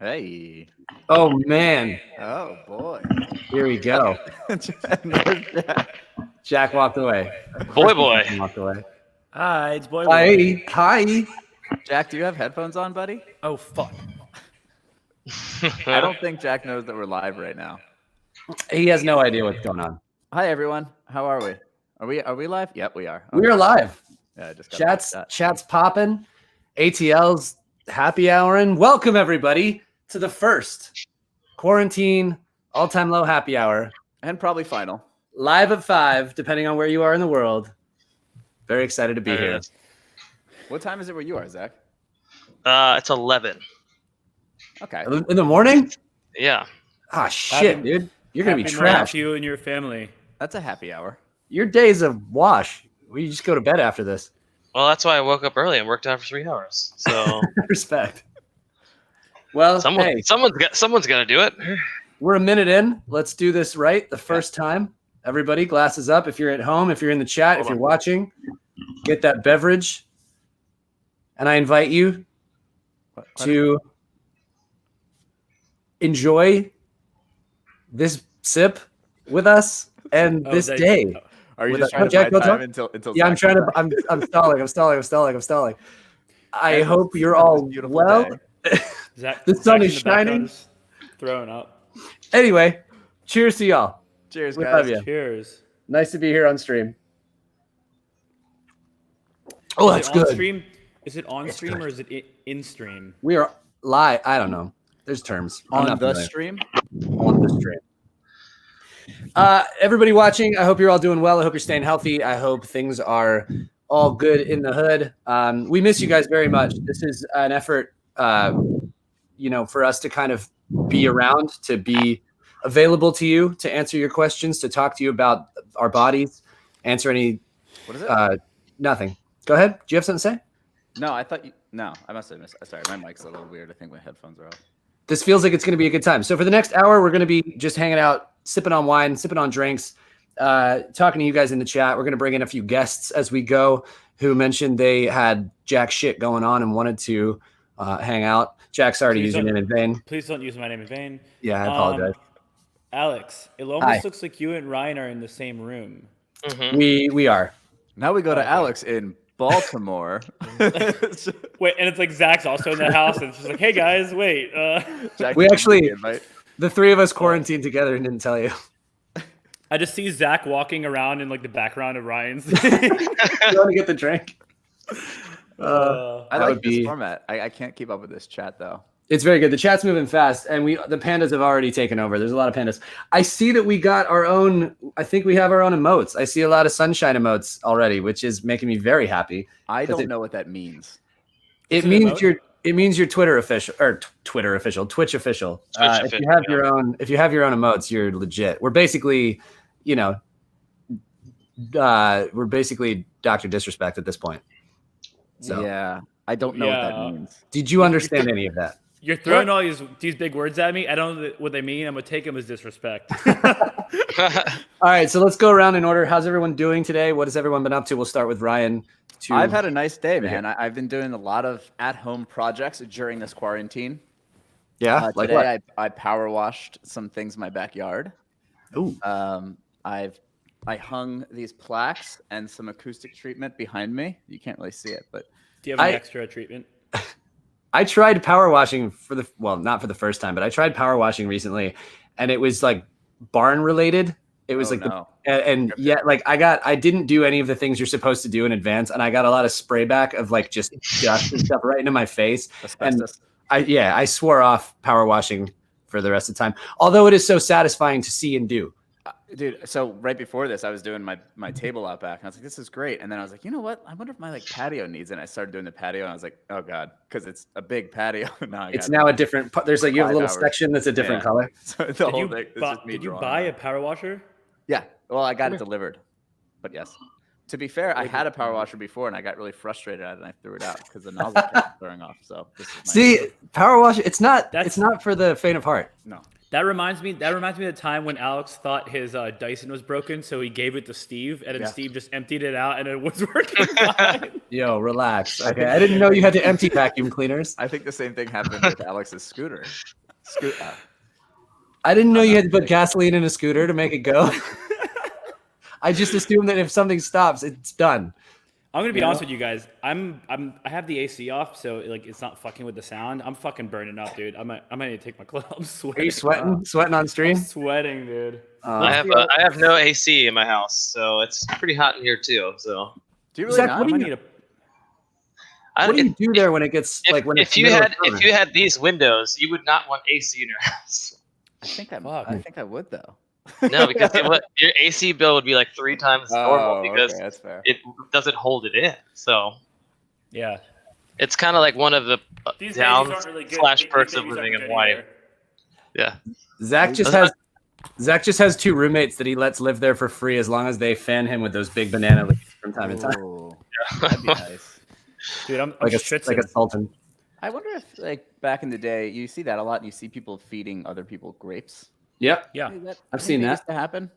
Hey. Oh man, Oh boy. here we go. There's Jack. Jack walked away. Boy. Walked away. Hi, it's Boy. Hi. Jack, do you have headphones on, buddy? Oh fuck. I don't think Jack knows that we're live right now. He has no idea what's going on. Hi everyone. How are we? Are we live? Yep, we are. We are live. Yeah, I just got Chat's popping. ATL's happy houring. Welcome everybody to the first quarantine all-time low happy hour. And probably final. Live at 5, depending on where you are in the world. Very excited to be here. What time is it where you are, Zach? It's 11. Okay. In the morning? Yeah. Ah, shit, dude. You're going to be trashed. You and your family. That's a happy hour. Your day's a wash. We just go to bed after this. Well, that's why I woke up early and worked out for 3 hours. So Respect. Well, hey, someone's got to do it. we're a minute in. Let's do this right the first time. Everybody, glasses up. If you're at home, if you're in the chat, if you're watching, get that beverage. And I invite you to enjoy this sip with us and this day. Are you With just a- trying to Jack, buy go time talk. until Yeah, I'm Zach trying comes to. back? I'm stalling. I And hope you're on all this beautiful well. day. Zach, The sun Zach's is in the background shining. just throwing up. Anyway, cheers to y'all. Cheers, We guys. love you. Cheers. Nice to be here on stream. Oh, that's Is it on good. stream? Is it on It's stream good. or is it in stream? We are live. I don't know. There's terms. I'm On not the familiar. stream? On the stream. Everybody watching, I hope you're all doing well. I hope you're staying healthy. I hope things are all good in the hood. We miss you guys very much. This is an effort, for us to kind of be around, to be available to you, to answer your questions, to talk to you about our bodies, answer any. What is it? Nothing. Go ahead. Do you have something to say? No, I thought you. No, I must have missed. Sorry, my mic's a little weird. I think my headphones are off. This feels like it's going to be a good time. So for the next hour, we're going to be just hanging out, sipping on wine, sipping on drinks, talking to you guys in the chat. We're going to bring in a few guests as we go who mentioned they had jack shit going on and wanted to hang out. Jack's already using it in vain. Please don't use my name in vain. Yeah, I apologize. Alex, it almost looks like you and Ryan are in the same room. Mm-hmm. We are. Now we go to Alex in Baltimore. Wait, and it's like Zach's also in the house, and it's just like, hey guys, wait. Jack We didn't actually- get the invite. The three of us quarantined together and didn't tell you. I just see Zach walking around in like the background of Ryan's. You want to get the drink? I That like would this be- format. I can't keep up with this chat though. It's very good. The chat's moving fast, and the pandas have already taken over. There's a lot of pandas. I see that we got our own. I think we have our own emotes. I see a lot of sunshine emotes already, which is making me very happy. I Does don't it- know what that means. It an means emote? It means you're Twitter official or Twitch official. Twitch If you official, have yeah. your own, emotes, you're legit. We're basically, we're basically Dr. Disrespect at this point. So, Yeah, I don't know what that Yeah. means. did you understand any of that? You're throwing all these big words at me. I don't know what they mean. I'm gonna take them as disrespect. All right, so let's go around in order. How's everyone doing today? What has everyone been up to? We'll start with Ryan. I've had a nice day, man. I've been doing a lot of at-home projects during this quarantine. like Today, what? I power washed some things in my backyard. Ooh. I hung these plaques and some acoustic treatment behind me. You can't really see it, but Do you have any extra treatment? I tried power washing not for the first time, but I tried power washing recently, and it was like barn related. It was I didn't do any of the things you're supposed to do in advance, and I got a lot of spray back of like just dust and stuff right into my face. asbestos. I swore off power washing for the rest of the time. Although it is so satisfying to see and do. Dude, so right before this, I was doing my table out back, and I was like, "This is great." And then I was like, "You know what? I wonder if my patio needs it." And I started doing the patio, and I was like, "Oh God," because it's a big patio. It's now a different. There's like you have a 5 little hours. section that's a different Yeah. color. So the whole thing. Did you buy a power washer? Yeah. Well, I got it delivered, but yes. To be fair, I had a power washer before, and I got really frustrated at it, and I threw it out because the nozzle kept throwing off. So this is my See, power wash. It's not That's- for the faint of heart. no. That reminds me of the time when Alex thought his Dyson was broken, so he gave it to Steve, and then Steve just emptied it out, and it was working fine. Yo, relax. Okay, I didn't know you had to empty vacuum cleaners. I think the same thing happened with Alex's scooter. I didn't know you had to put gasoline in a scooter to make it go. I just assumed that if something stops, it's done. I'm gonna be honest with you guys. I have the AC off, so like it's not fucking with the sound. I'm fucking burning up, dude. I might need to take my clothes. I'm sweating. Are you sweating? Sweating on stream? I'm sweating, dude. I have no AC in my house, so it's pretty hot in here too. So do you really Zach, not? what do you do there when it gets when if you had these windows, you would not want AC in your house. I think I would though. No, because your AC bill would be like 3 times normal because that's fair. it doesn't hold it in. So yeah, it's kind of like one of the downs really / perks of living in Hawaii. Yeah. Zach just has 2 roommates that he lets live there for free as long as they fan him with those big banana leaves from time to time. That'd be nice. Dude, I'm like a sultan. I wonder if like back in the day, you see that a lot, and you see people feeding other people grapes. Yep. Yeah. I've seen that. Used to happen.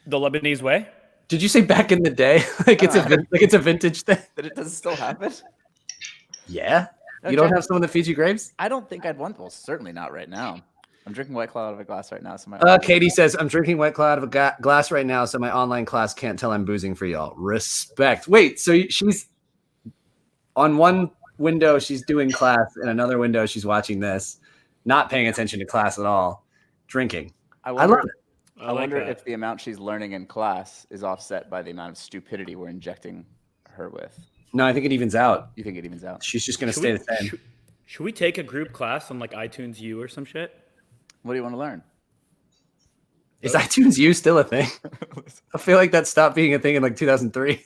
The Lebanese way. Did you say back in the day? It's a vintage thing. That it does still happen. Yeah. Okay. You don't have someone that feeds you grapes? I don't think I'd want. Well, certainly not right now. I'm drinking White Claw out of a glass right now. So Katie says, I'm drinking White Claw out of a glass right now, so my online class can't tell I'm boozing for y'all. Respect. Wait, so she's on one window, she's doing class, and another window, she's watching this, not paying attention to class at all, drinking. I love it. I wonder if the amount she's learning in class is offset by the amount of stupidity we're injecting her with. No, I think it evens out. You think it evens out? She's just going to stay the same. Should we take a group class on like iTunes U or some shit? What do you want to learn? Is iTunes U still a thing? I feel like that stopped being a thing in like 2003.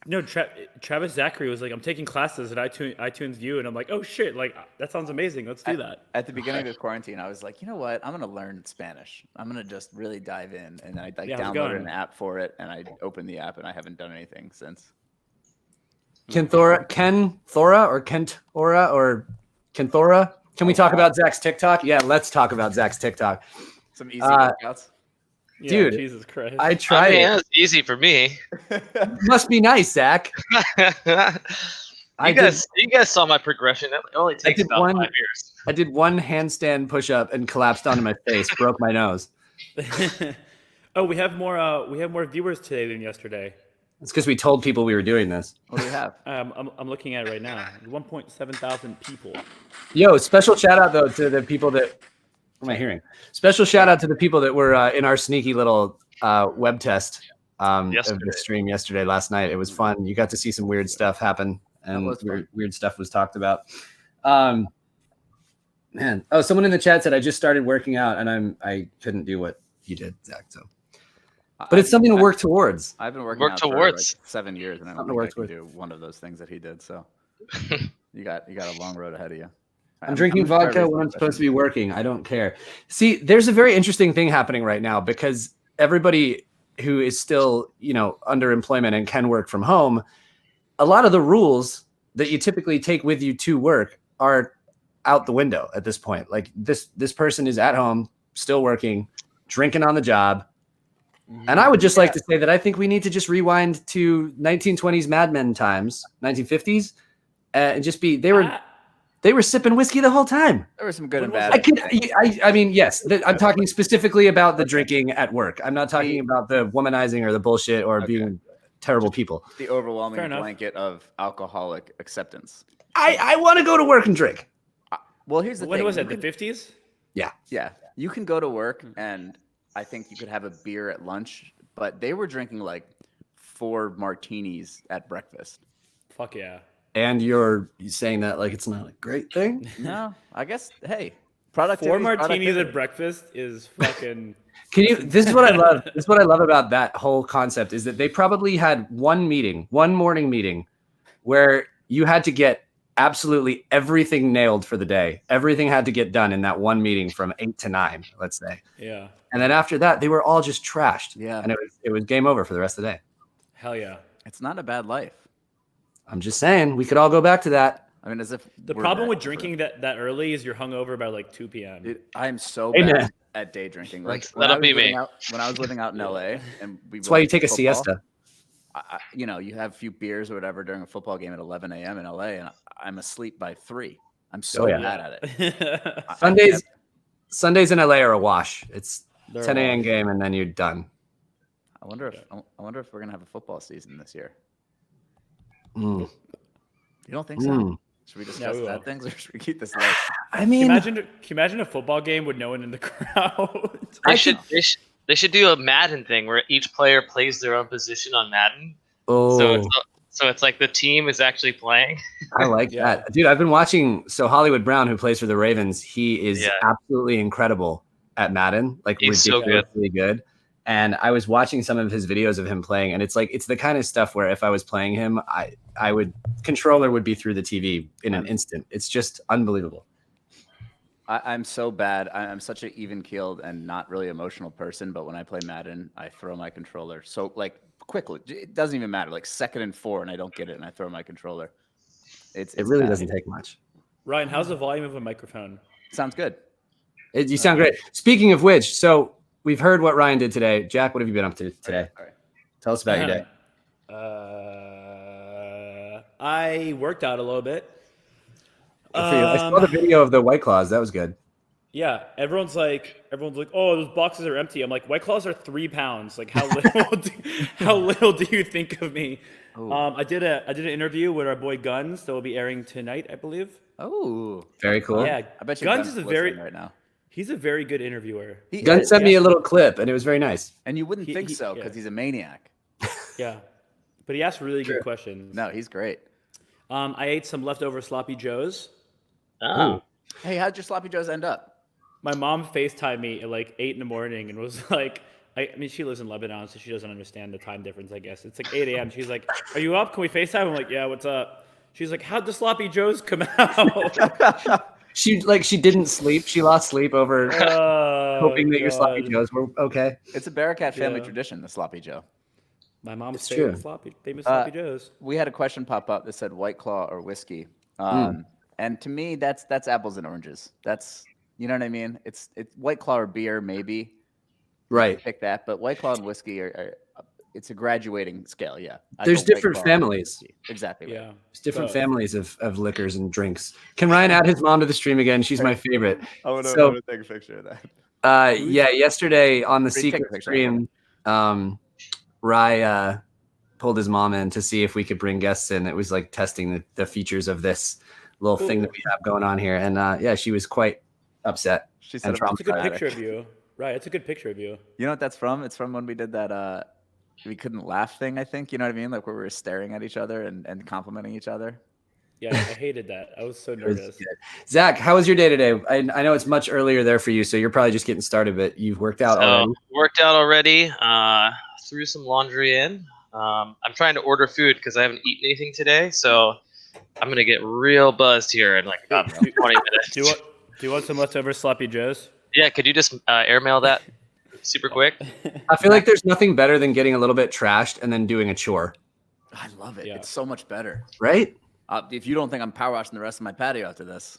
No, Travis Zachary was like, I'm taking classes at iTunes U, and I'm like, oh shit, like that sounds amazing. Let's do that. At the beginning of this quarantine, I was like, you know what? I'm gonna learn Spanish. I'm gonna just really dive in, and I downloaded an app for it, and I opened the app, and I haven't done anything since. Ken Thora? Can we talk about Zach's TikTok? Yeah, let's talk about Zach's TikTok. Some easy workouts. Yeah, dude, Jesus Christ. I tried it. It's easy for me. Must be nice, Zach. You guys saw my progression. It only takes about 5 years. I did one handstand push-up and collapsed onto my face, broke my nose. Oh, we have more viewers today than yesterday. It's because we told people we were doing this. What do we have? I'm looking at it right now. 1.7 thousand people. Yo, special shout out though to the people that. What am I hearing? Special shout out to the people that were in our sneaky little web test of the stream last night. It was fun. You got to see some weird stuff happen, and weird stuff was talked about. Man, someone in the chat said I just started working out, and I couldn't do what you did, Zach. So, but it's something to work towards. I've been working out for like 7 years, and I don't think I can do one of those things that he did. So, you got a long road ahead of you. I'm drinking vodka when I'm supposed to be working. I don't care. See, there's a very interesting thing happening right now because everybody who is still, under employment and can work from home, a lot of the rules that you typically take with you to work are out the window at this point. Like this person is at home, still working, drinking on the job. And I would just like to say that I think we need to just rewind to 1920s Mad Men times, 1950s, and just be they were sipping whiskey the whole time. There were some good and bad. I mean, yes. I'm talking specifically about the drinking at work. I'm not talking about the womanizing or the bullshit or being terrible people. The overwhelming blanket of alcoholic acceptance. I want to go to work and drink. Well, here's the thing. When was it? The 50s? Yeah. Yeah. You can go to work, and I think you could have a beer at lunch, but they were drinking like 4 martinis at breakfast. Fuck yeah. And you're saying that like it's not a great thing? No, I guess. Hey, productivity. 4 martinis at breakfast is fucking. This is what I love. This is what I love about that whole concept is that they probably had one morning meeting, where you had to get absolutely everything nailed for the day. Everything had to get done in that one meeting from 8 to 9, let's say. Yeah. And then after that, they were all just trashed. Yeah. And it was game over for the rest of the day. Hell yeah. It's not a bad life. I'm just saying we could all go back to that. I mean, as if the problem with drinking that early is you're hungover by like 2 p.m. Dude, I'm so bad at day drinking. That'll be me. When I was living out in LA, and that's why you take a siesta. You have a few beers or whatever during a football game at 11 a.m. in LA, and I'm asleep by 3. I'm so bad at it. Sundays in LA are a wash. It's 10 a.m. game, and then you're done. I wonder if we're gonna have a football season this year. You don't think so? Should we discuss bad things, or should we keep this light? I mean, can you imagine a football game with no one in the crowd? They should do a Madden thing where each player plays their own position on Madden. Oh. So it's like the team is actually playing. I like that. Dude, I've been watching Hollywood Brown, who plays for the Ravens, he is absolutely incredible at Madden. Like he's ridiculously good. And I was watching some of his videos of him playing, and it's the kind of stuff where if I was playing him, controller would be through the TV in an instant. It's just unbelievable. I'm so bad. I'm such an even-keeled and not really emotional person, but when I play Madden, I throw my controller. So quickly, it doesn't even matter. 2nd and 4, and I don't get it, and I throw my controller. It really doesn't take much. Ryan, how's the volume of a microphone? Sounds good. You sound great. Speaking of which, so we've heard what Ryan did today. Jack, what have you been up to today? All right. Tell us about your day. I worked out a little bit. I saw the video of the White Claws. That was good. Yeah, everyone's like, oh, those boxes are empty. I'm like, White Claws are 3 pounds. Like, how little do you think of me? I did an interview with our boy Guns that will be airing tonight, I believe. Oh, very cool. Yeah, I bet you Guns is right now. He's a very good interviewer. Guns sent me a little clip, and it was very nice. And you wouldn't think so because he's a maniac. Yeah, but he asked really good questions. No, he's great. I ate some leftover sloppy joes. Oh. Hey, how'd your sloppy joes end up? My mom FaceTimed me at 8 in the morning and was like, I mean, she lives in Lebanon, so she doesn't understand the time difference, I guess. It's 8 a.m. She's like, are you up? Can we FaceTime? I'm like, yeah, what's up? She's like, how'd the sloppy joes come out? She didn't sleep. She lost sleep over hoping that your sloppy joes were okay. It's a Bearcat family tradition, the sloppy joe. My mom's famous sloppy joes. We had a question pop up that said White Claw or whiskey. And to me, that's apples and oranges. That's, you know what I mean? It's White Claw or beer, maybe. Right. Pick that, but White Claw and whiskey it's a graduating scale. Yeah. There's different families. Exactly. Yeah. There's different families of liquors and drinks. Can Ryan add his mom to the stream again? She's my favorite. I want to take a picture of that. Yesterday on the secret stream, Rye pulled his mom in to see if we could bring guests in. It was like testing the features of this little thing that we have going on here. And she was quite upset. She said it's a good picture of you. Right. It's a good picture of you. You know what that's from? It's from when we did that we couldn't laugh thing, I think. You know what I mean? Like where we were staring at each other and complimenting each other. Yeah, I hated that. I was so nervous. Zach, how was your day today? I know it's much earlier there for you, so you're probably just getting started, but you've worked out already. Worked out already. Threw some laundry in. I'm trying to order food because I haven't eaten anything today, so I'm gonna get real buzzed here in about 20 minutes. Do you want some leftover sloppy joes? Yeah, could you just airmail that super quick? I feel like there's nothing better than getting a little bit trashed and then doing a chore. I love it. Yeah. It's so much better. Right? If you don't think I'm power washing the rest of my patio after this,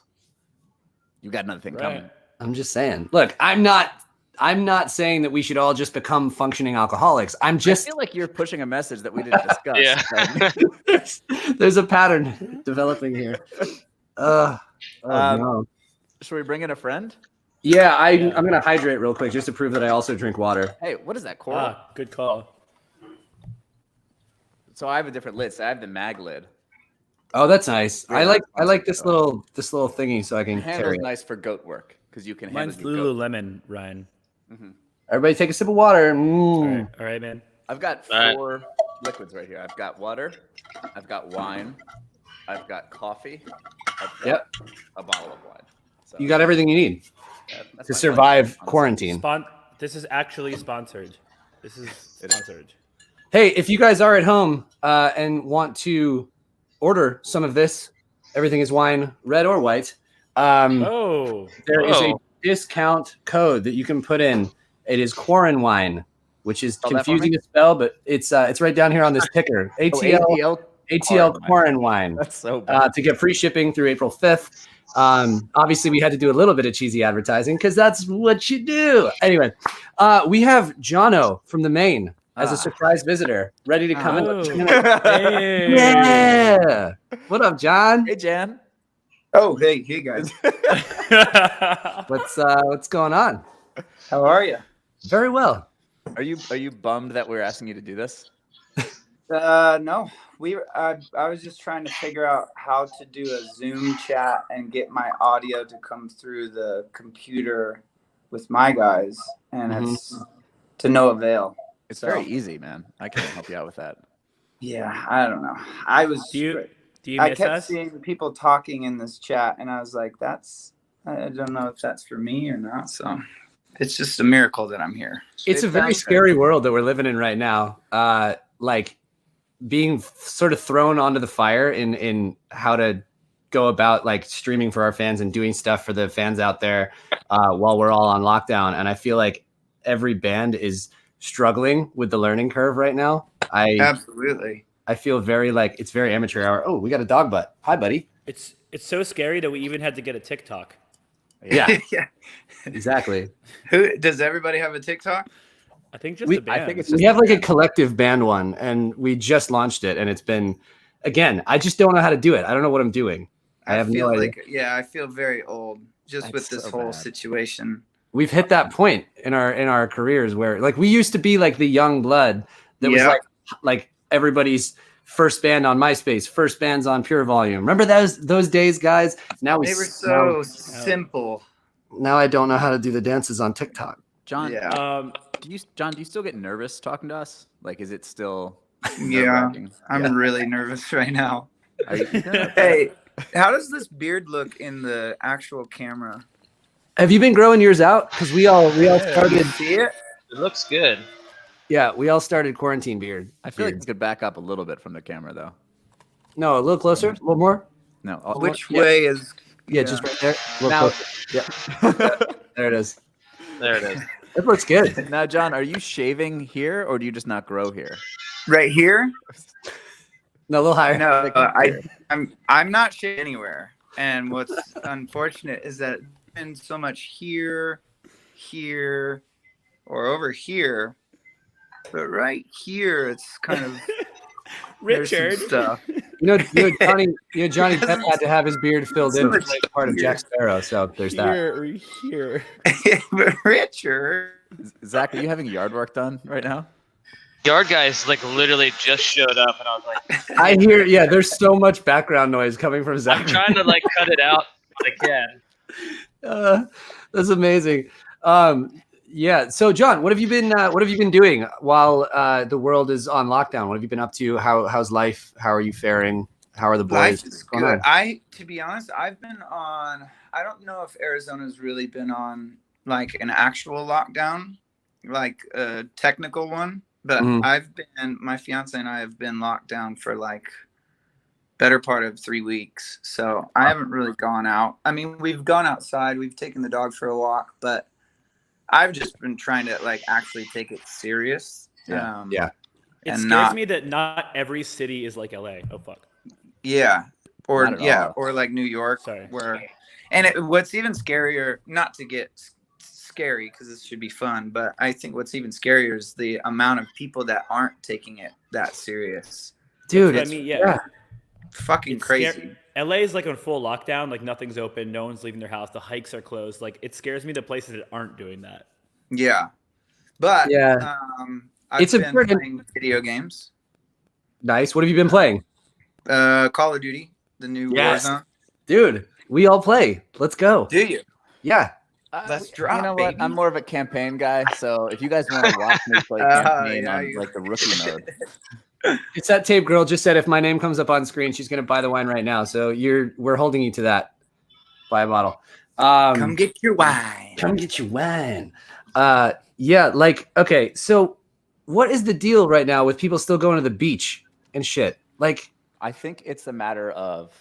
you got another thing coming. I'm just saying. Look, I'm not saying that we should all just become functioning alcoholics. I feel like you're pushing a message that we didn't discuss. Yeah. There's a pattern developing here. No. Should we bring in a friend? Yeah, I'm going to hydrate real quick just to prove that I also drink water. Hey, what is that, Coral? Good call. So I have a different lid. So I have the mag lid. Oh, that's nice. I like this little thingy so I can carry it. Nice for goat work because you can. Mine's Lululemon, Ryan. Mm-hmm. Everybody, take a sip of water. All right, man. I've got 4 liquids right here. I've got water. I've got wine. I've got coffee. I've got a bottle of wine. So, you got everything you need to survive quarantine. This is actually sponsored. This is sponsored. Hey, if you guys are at home and want to order some of this, everything is wine, red or white. There is a discount code that you can put in. It is Quarren Wine, which is confusing to spell, but it's right down here on this ticker. ATL Quarren Wine. That's so bad. To get free shipping through April 5th. Obviously, we had to do a little bit of cheesy advertising because that's what you do. Anyway, we have Jono from the Maine as a surprise visitor, ready to come in. Oh. Hey. Yeah. What up, John? Hey, Jan. Oh, hey guys. What's going on? How are you? Very well. Are you bummed that we're asking you to do this? No, I was just trying to figure out how to do a Zoom chat and get my audio to come through the computer with my guys, and it's to no avail. It's very easy, man. I can't help you out with that. Yeah, I don't know. I was. Do you I miss kept us? seeing people talking in this chat, and I was like, I don't know if that's for me or not. So it's just a miracle that I'm here. It's a very scary world that we're living in right now. Like being sort of thrown onto the fire in how to go about like streaming for our fans and doing stuff for the fans out there while we're all on lockdown. And I feel like every band is struggling with the learning curve right now. Absolutely. I feel very like it's very amateur hour. Oh, we got a dog butt. Hi, buddy. It's so scary that we even had to get a TikTok. Yeah, Yeah. exactly. Who does everybody have a TikTok? I think just the band. I think it's just We have like a collective band one, and we just launched it, and it's been, again, I just don't know how to do it. I don't know what I'm doing. I have feel no idea. like I feel very old just with this so whole bad. situation. We've hit that point in our careers where like we used to be like the young blood that was like everybody's first band on MySpace, first bands on Pure Volume. Remember those days, guys? Now They were so simple. Now I don't know how to do the dances on TikTok. John, Yeah. do you still get nervous talking to us? Like, is it still? Yeah. nerve-wracking? I'm really nervous right now. Are you- Hey, how does this beard look in the actual camera? Have you been growing yours out? Because we all started. See it? It looks good. Yeah, we all started quarantine beard. I feel like you could back up a little bit from the camera, though. No, a little closer, a little more. No, Which way is? Yeah, just right there. A little Now- closer. Yeah, there it is. There it is. It looks good. Now, John, are you shaving here, or do you just not grow here? Right here? No, a little higher. No, I'm not shaving anywhere. And what's unfortunate is that it's been so much here, or over here, but right here it's kind of there's some Richard. stuff. Johnny Depp had to have his beard filled So in to much play the part of Jack Sparrow. So there's that. Here. But Richard, Zach, are you having yard work done right now? Yard guys like literally just showed up, and I was like, I hear, yeah, there's so much background noise coming from Zach. I'm trying to like cut it out, but I can. That's amazing. Yeah. So, John, what have you been doing while the world is on lockdown? What have you been up to? How's life? How are you faring? How are the boys? life is What's going good. on? To be honest, I've been on. I don't know if Arizona's really been on like an actual lockdown, like a technical one. But my fiance and I have been locked down for like better part of 3 weeks. So I haven't really gone out. I mean, we've gone outside, we've taken the dog for a walk, but I've just been trying to like actually take it serious. Yeah. It And scares me that not every city is like LA. Oh fuck. Yeah. Or Not at all. or like New York. Sorry. What's even scarier, not to get scary because this should be fun, but I think what's even scarier is the amount of people that aren't taking it that serious. Dude, I it's mean, yeah. Fucking It's crazy. LA is like on full lockdown. Like nothing's open. No one's leaving their house. The hikes are closed. Like it scares me the places that aren't doing that. Yeah. But Yeah. I've It's been important. playing video games. nice. What have you been playing? Call of Duty, the new Yes. Warzone. Dude, we all play. Let's go. Do you? Yeah. Let's You drop, know what? baby. I'm more of a campaign guy, so if you guys want to watch me play campaign on like the rookie mode, It's that tape girl just said if my name comes up on screen, she's gonna buy the wine right now. So we're holding you to that. Buy a bottle. Come get your wine. Come get your wine. Yeah, like, okay, so what is the deal right now with people still going to the beach and shit? Like, I think it's a matter of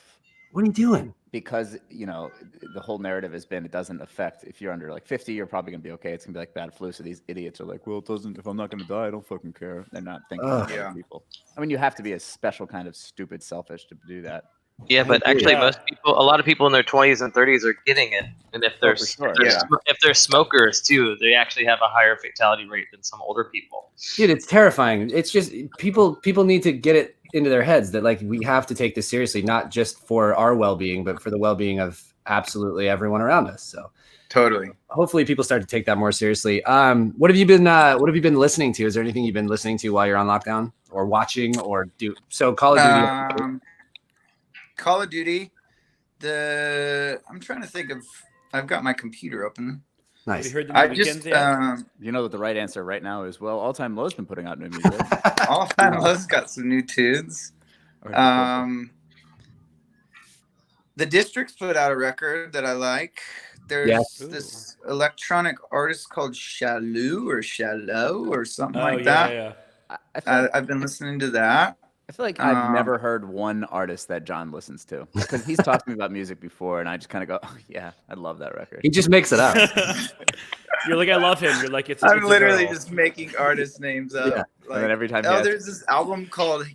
what are you doing? because the whole narrative has been it doesn't affect if you're under like 50, you're probably gonna be okay. It's gonna be like bad flu. So these idiots are like, well, it doesn't. If I'm not gonna die, I don't fucking care. They're not thinking of other Yeah. people. I mean, you have to be a special kind of stupid selfish to do that. Yeah, but actually, Yeah. a lot of people in their 20s and 30s are getting it, and if they're for sure. if they're smokers too, they actually have a higher fatality rate than some older people. Dude, it's terrifying. It's just people need to get it into their heads that like we have to take this seriously, not just for our well-being, but for the well-being of absolutely everyone around us. So Totally. hopefully people start to take that more seriously. What have you been listening to? Is there anything you've been listening to while you're on lockdown or watching or do so Call of Duty? Call of Duty. I'm trying to think of. I've got my computer open. Have you Nice. heard the new I weekends just yet? You know that the right answer right now is All Time Low's been putting out new music. All Time Low's got some new tunes. The Districts put out a record that I like. There's Yes. this electronic artist called Shalou or something like yeah, that. yeah. I feel like, I've been listening to that. I feel like I've never heard one artist that John listens to because he's talked to me about music before, and I just kind of go, oh, "Yeah, I love that record." He just makes it up. You're like, I love him. You're like, it's. I'm it's a literally girl. just making artist names up. Yeah. Like, And then every time he oh, has- there's this album called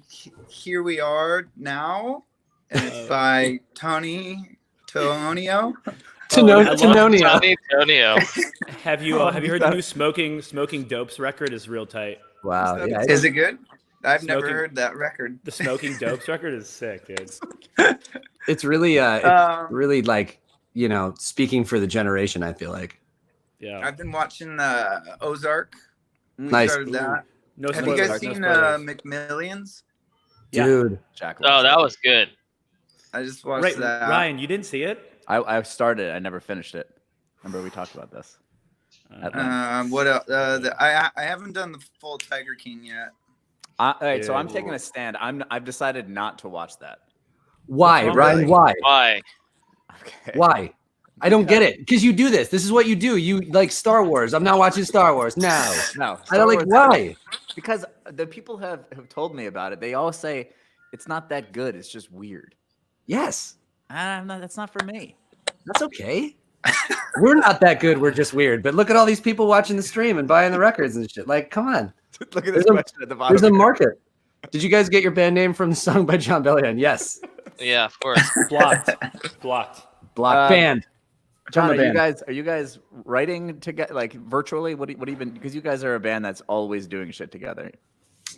Here We Are Now, and it's by Tonio. I love- Tonio. Have you heard the new smoking dopes record? Is real tight. Wow. Yeah. Is it good? I've never Smoking- heard that record. The smoking dopes record is sick, dude. It's really Um, really like, speaking for the generation, I feel like. Yeah. I've been watching Ozark. We Nice. started that. No Have you spoilers, guys no seen spoilers. McMillions? Yeah. Dude. Jack. Oh, that was good. I just watched Right, that. Ryan, you didn't see it? I started. I never finished it. Remember we talked about this. At length. What else? I haven't done the full Tiger King yet. All right, so I'm Ew. taking a stand. I've decided not to watch that. Why, wrong Ryan? with it? Why? Why? Okay. Why? I don't get it. Because you do this. This is what you do. You like Star Wars. I'm not watching Star Wars. No. No. I don't like Star Wars- why? Because the people have told me about it. They all say it's not that good. It's just weird. Yes. That's not for me. That's okay. We're not that good. We're just weird. But look at all these people watching the stream and buying the records and shit. Like, come on. Look at There's this a- question at the bottom. There's a market. Did you guys get your band name from the song by John Bellion? Yes. Yeah, of course. Blocked. Block band. John, From the band. are you guys writing together, like virtually? What do you been? Because you guys are a band that's always doing shit together.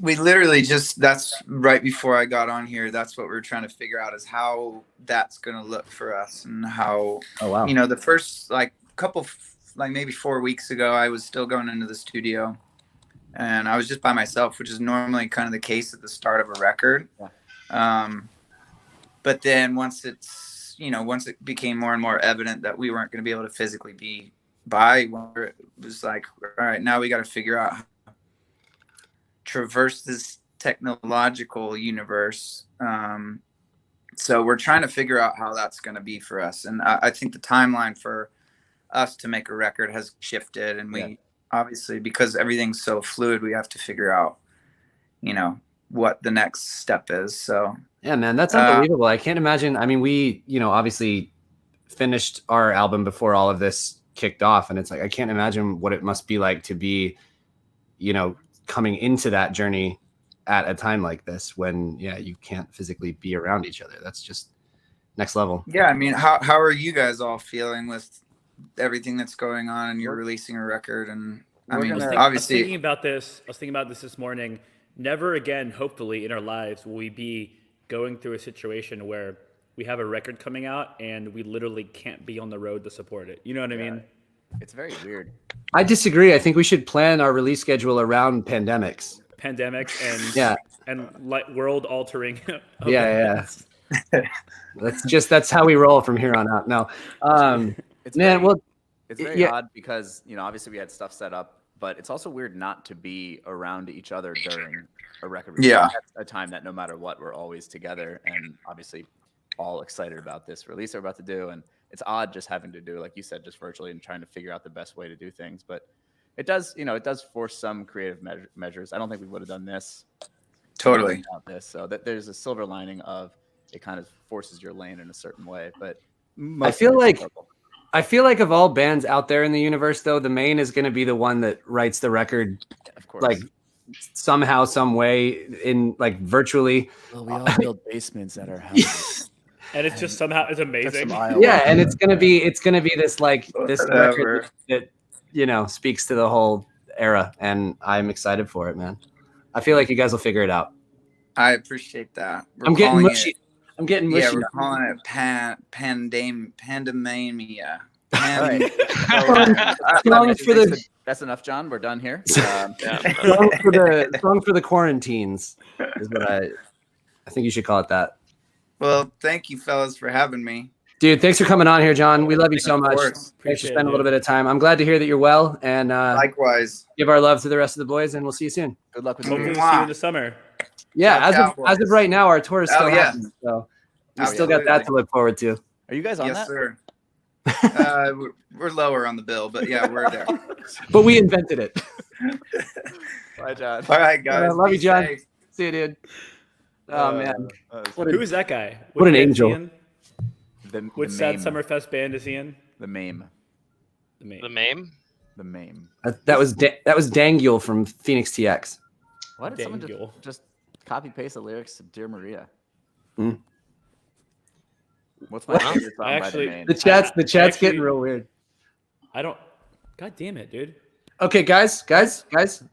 We literally that's right before I got on here. That's what we're trying to figure out is how that's going to look for us and how, Oh wow. the first maybe 4 weeks ago, I was still going into the studio and I was just by myself, which is normally kind of the case at the start of a record. Yeah. But then once it became more and more evident that we weren't going to be able to physically be by, it was like, all right, now we got to figure out how to traverse this technological universe. So we're trying to figure out how that's going to be for us. And I think the timeline for us to make a record has shifted. And we obviously, because everything's so fluid, we have to figure out, what the next step is. So Yeah, man, that's unbelievable. I can't imagine. I mean, we, obviously finished our album before all of this kicked off. And it's like, I can't imagine what it must be like to be, coming into that journey at a time like this when, you can't physically be around each other. That's just next level. yeah, I mean, how are you guys all feeling with everything that's going on and you're releasing a record? And I mean, I was obviously, thinking about this. I was thinking about this morning. Never again, hopefully, in our lives will we be going through a situation where we have a record coming out and we literally can't be on the road to support it. You know what I mean? It's very weird. I disagree. I think we should plan our release schedule around pandemics. Pandemics and Yeah. and like world altering. Yeah. That's how we roll from here on out. No. It's Man, very, well, it's very yeah. odd because obviously we had stuff set up, but it's also weird not to be around each other during a record release. Yeah. That's a time that no matter what, we're always together and obviously all excited about this release we're about to do. And it's odd just having to do, like you said, just virtually and trying to figure out the best way to do things. But it does, it does force some creative measures. I don't think we would have done this totally. without this. So that there's a silver lining of it kind of forces your lane in a certain way. But I feel like of all bands out there in the universe, though, the Maine is going to be the one that writes the record, of course, like somehow, some way, in like virtually. well, we all build basements at our house. And it's just somehow it's amazing. Yeah, and it's gonna be this like this Whatever. record that speaks to the whole era, and I'm excited for it, man. I feel like you guys will figure it out. I appreciate that. I'm getting mushy. I'm getting mushy. Yeah, we're calling it pandemia. right. That's enough, John. We're done here. Song for the quarantines is what I think you should call it that. Well, thank you, fellas, for having me. Dude, thanks for coming on here, John. We love you so much. course. Thanks for spending a little bit of time. I'm glad to hear that you're well, and Likewise. give our love to the rest of the boys, and we'll see you soon. Good luck with Hopefully you. we'll see you in the summer. Yeah, Ciao, as of right now, our tour is still yeah. happening, so we still got that to look forward to. Are you guys on Yes, that? sir. We're lower on the bill, but yeah, we're there. But we invented it. Bye, John. All right, guys. Love be you, John. safe. See you, dude. Oh man, Who is that guy? what an band is he angel. in? The Which sad meme. Summerfest band is he in? The meme. The Maine. The meme? The meme. That was Dangule from Phoenix TX. Why did someone Daniel. just copy paste the lyrics of Dear Maria? Mm. What's my favorite song Actually- by the Maine? The chat's Actually- getting real weird. I don't. God damn it, dude. Okay, guys. Why I'm does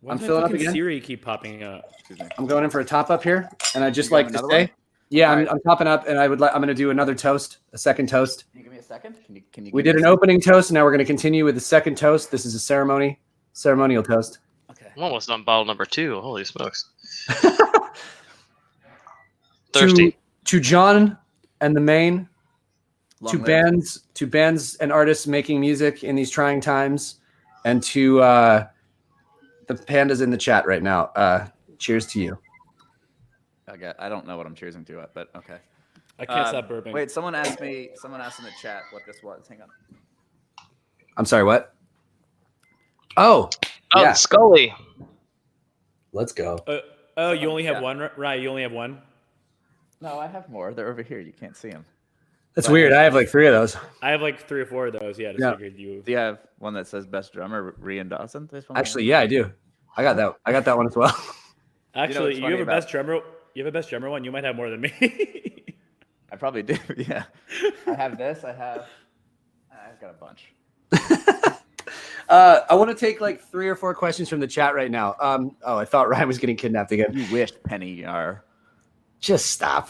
my filling up fucking again. Siri keep popping up? Excuse me. I'm going in for a top up here, and I just You like got to another say, one? yeah, All right. I'm topping up, and I'm going to do another toast, a second toast. Can you give me a second? Can you We give did me an a opening toast, and now we're going to continue with the second toast. This is a ceremonial toast. second? Okay. I'm almost on bottle number 2. Holy smokes. Thirsty. To John and the Maine, Long to live. bands and artists making music in these trying times, and to the pandas in the chat right now. Cheers to you. I don't know what I'm choosing to, but okay. I can't stop burping. Wait, someone asked in the chat what this was. Hang on. I'm sorry, what? Oh, Oh, yeah. Scully. Let's go. Oh, you only have Yeah. one, right? You only have one. No, I have more. They're over here. You can't see them. That's weird. I have like 3 of those. I have like 3 or 4 of those. Yeah, just Yeah. figured you. Do you have one that says best drummer, Rian Dawson? This one? Actually, yeah, I do. I got that one as well. Actually, what's you funny have a about- best drummer. You have a best drummer one. You might have more than me. I probably do. Yeah. I have this. I've got a bunch. I want to take like 3 or 4 questions from the chat right now. I thought Ryan was getting kidnapped again. You wish, Penny are. Just stop.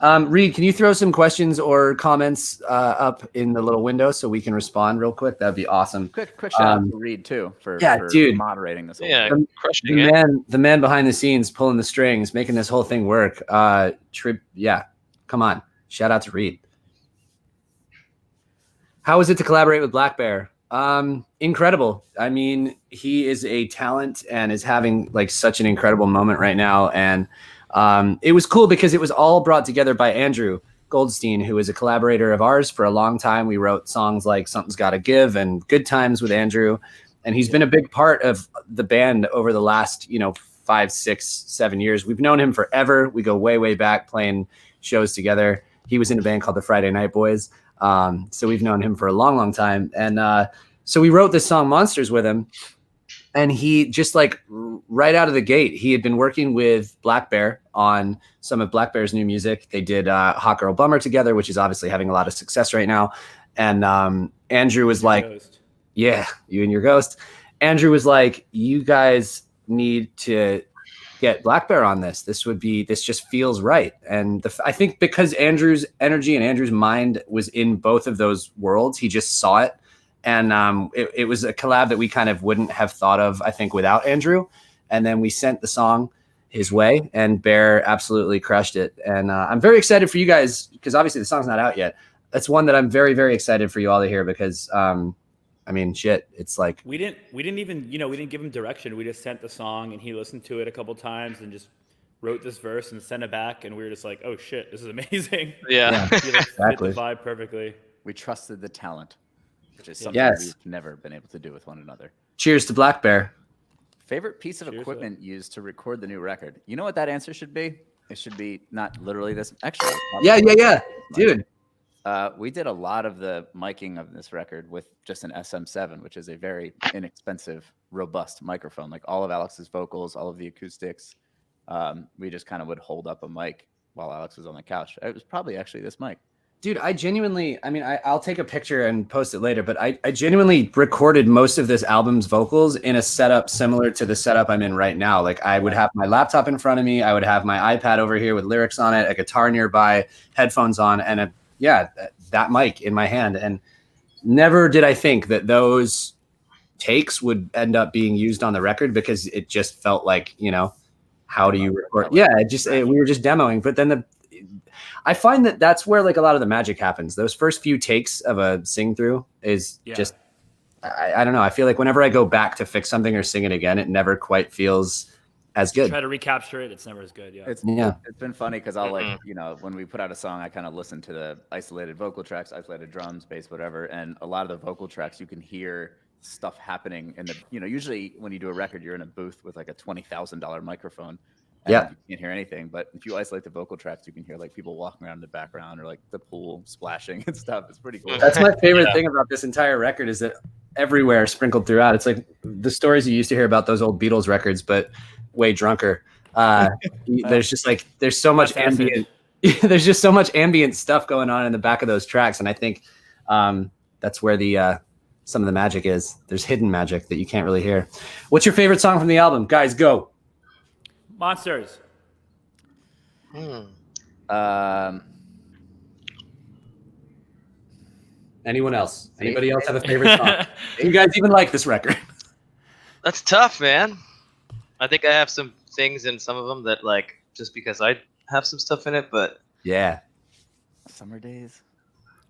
Reed, can you throw some questions or comments up in the little window so we can respond real quick? That'd be awesome. Quick shout out to Reed too for dude. moderating this whole Yeah, thing. crushing it. The man behind the scenes pulling the strings, making this whole thing work. Yeah, come on. Shout out to Reed. How was it to collaborate with Black Bear? Incredible. I mean, he is a talent and is having like such an incredible moment right now. And it was cool because it was all brought together by Andrew Goldstein, who is a collaborator of ours for a long time. We wrote songs like Something's Gotta Give and Good Times with Andrew. And he's been a big part of the band over the last, 5, 6, 7 years. We've known him forever. We go way, way back playing shows together. He was in a band called the Friday Night Boys. So we've known him for a long, long time. And so we wrote this song Monsters with him. And he just like right out of the gate, he had been working with Black Bear on some of Black Bear's new music. They did Hot Girl Bummer together, which is obviously having a lot of success right now. And Andrew was like, Ghost. yeah, you and your ghost. Andrew was like, you guys need to get Black Bear on this. This just feels right. And I think because Andrew's energy and Andrew's mind was in both of those worlds, he just saw it. And it was a collab that we kind of wouldn't have thought of, I think, without Andrew. And then we sent the song his way, and Bear absolutely crushed it. And I'm very excited for you guys because obviously the song's not out yet. That's one that I'm very, very excited for you all to hear because, it's like We didn't even, we didn't give him direction. We just sent the song, and he listened to it a couple times and just wrote this verse and sent it back. And we were just like, oh shit, this is amazing. Yeah. He like, Exactly. fit the vibe perfectly. We trusted the talent, which is something Yes. we've never been able to do with one another. cheers to Black Bear. Favorite piece of Cheers, equipment used to record the new record? You know what that answer should be? It should be not literally this. Actually, Yeah. Dude. We did a lot of the miking of this record with just an SM7, which is a very inexpensive, robust microphone. Like all of Alex's vocals, all of the acoustics, we just kind of would hold up a mic while Alex was on the couch. It was probably actually this mic. Dude, I genuinely, I mean, I'll take a picture and post it later, but I genuinely recorded most of this album's vocals in a setup similar to the setup I'm in right now. Like I would have my laptop in front of me. I would have my iPad over here with lyrics on it, a guitar nearby, headphones on, and that mic in my hand. And never did I think that those takes would end up being used on the record, because it just felt like, how do you record? Yeah, we were just demoing, but then I find that that's where like a lot of the magic happens. Those first few takes of a sing through is just, I don't know. I feel like whenever I go back to fix something or sing it again, it never quite feels as good. Try to recapture it. It's never as good. It's been funny because I'll like, when we put out a song, I kind of listen to the isolated vocal tracks, isolated drums, bass, whatever. And a lot of the vocal tracks, you can hear stuff happening in the, usually when you do a record, you're in a booth with like a $20,000 microphone. And you can't hear anything, but if you isolate the vocal tracks, you can hear like people walking around in the background or like the pool splashing and stuff. It's pretty cool. That's my favorite thing about this entire record, is that everywhere sprinkled throughout, it's like the stories you used to hear about those old Beatles records, but way drunker. There's just like, there's so much ambient, there's just so much ambient stuff going on in the back of those tracks. And I think that's where some of the magic is. There's hidden magic that you can't really hear. What's your favorite song from the album? Guys, go. Monsters. Anyone else? Anybody else have a favorite song? Do you guys even like this record? That's tough, man. I think I have some things in some of them that like just because I have some stuff in it, but yeah. Summer Days.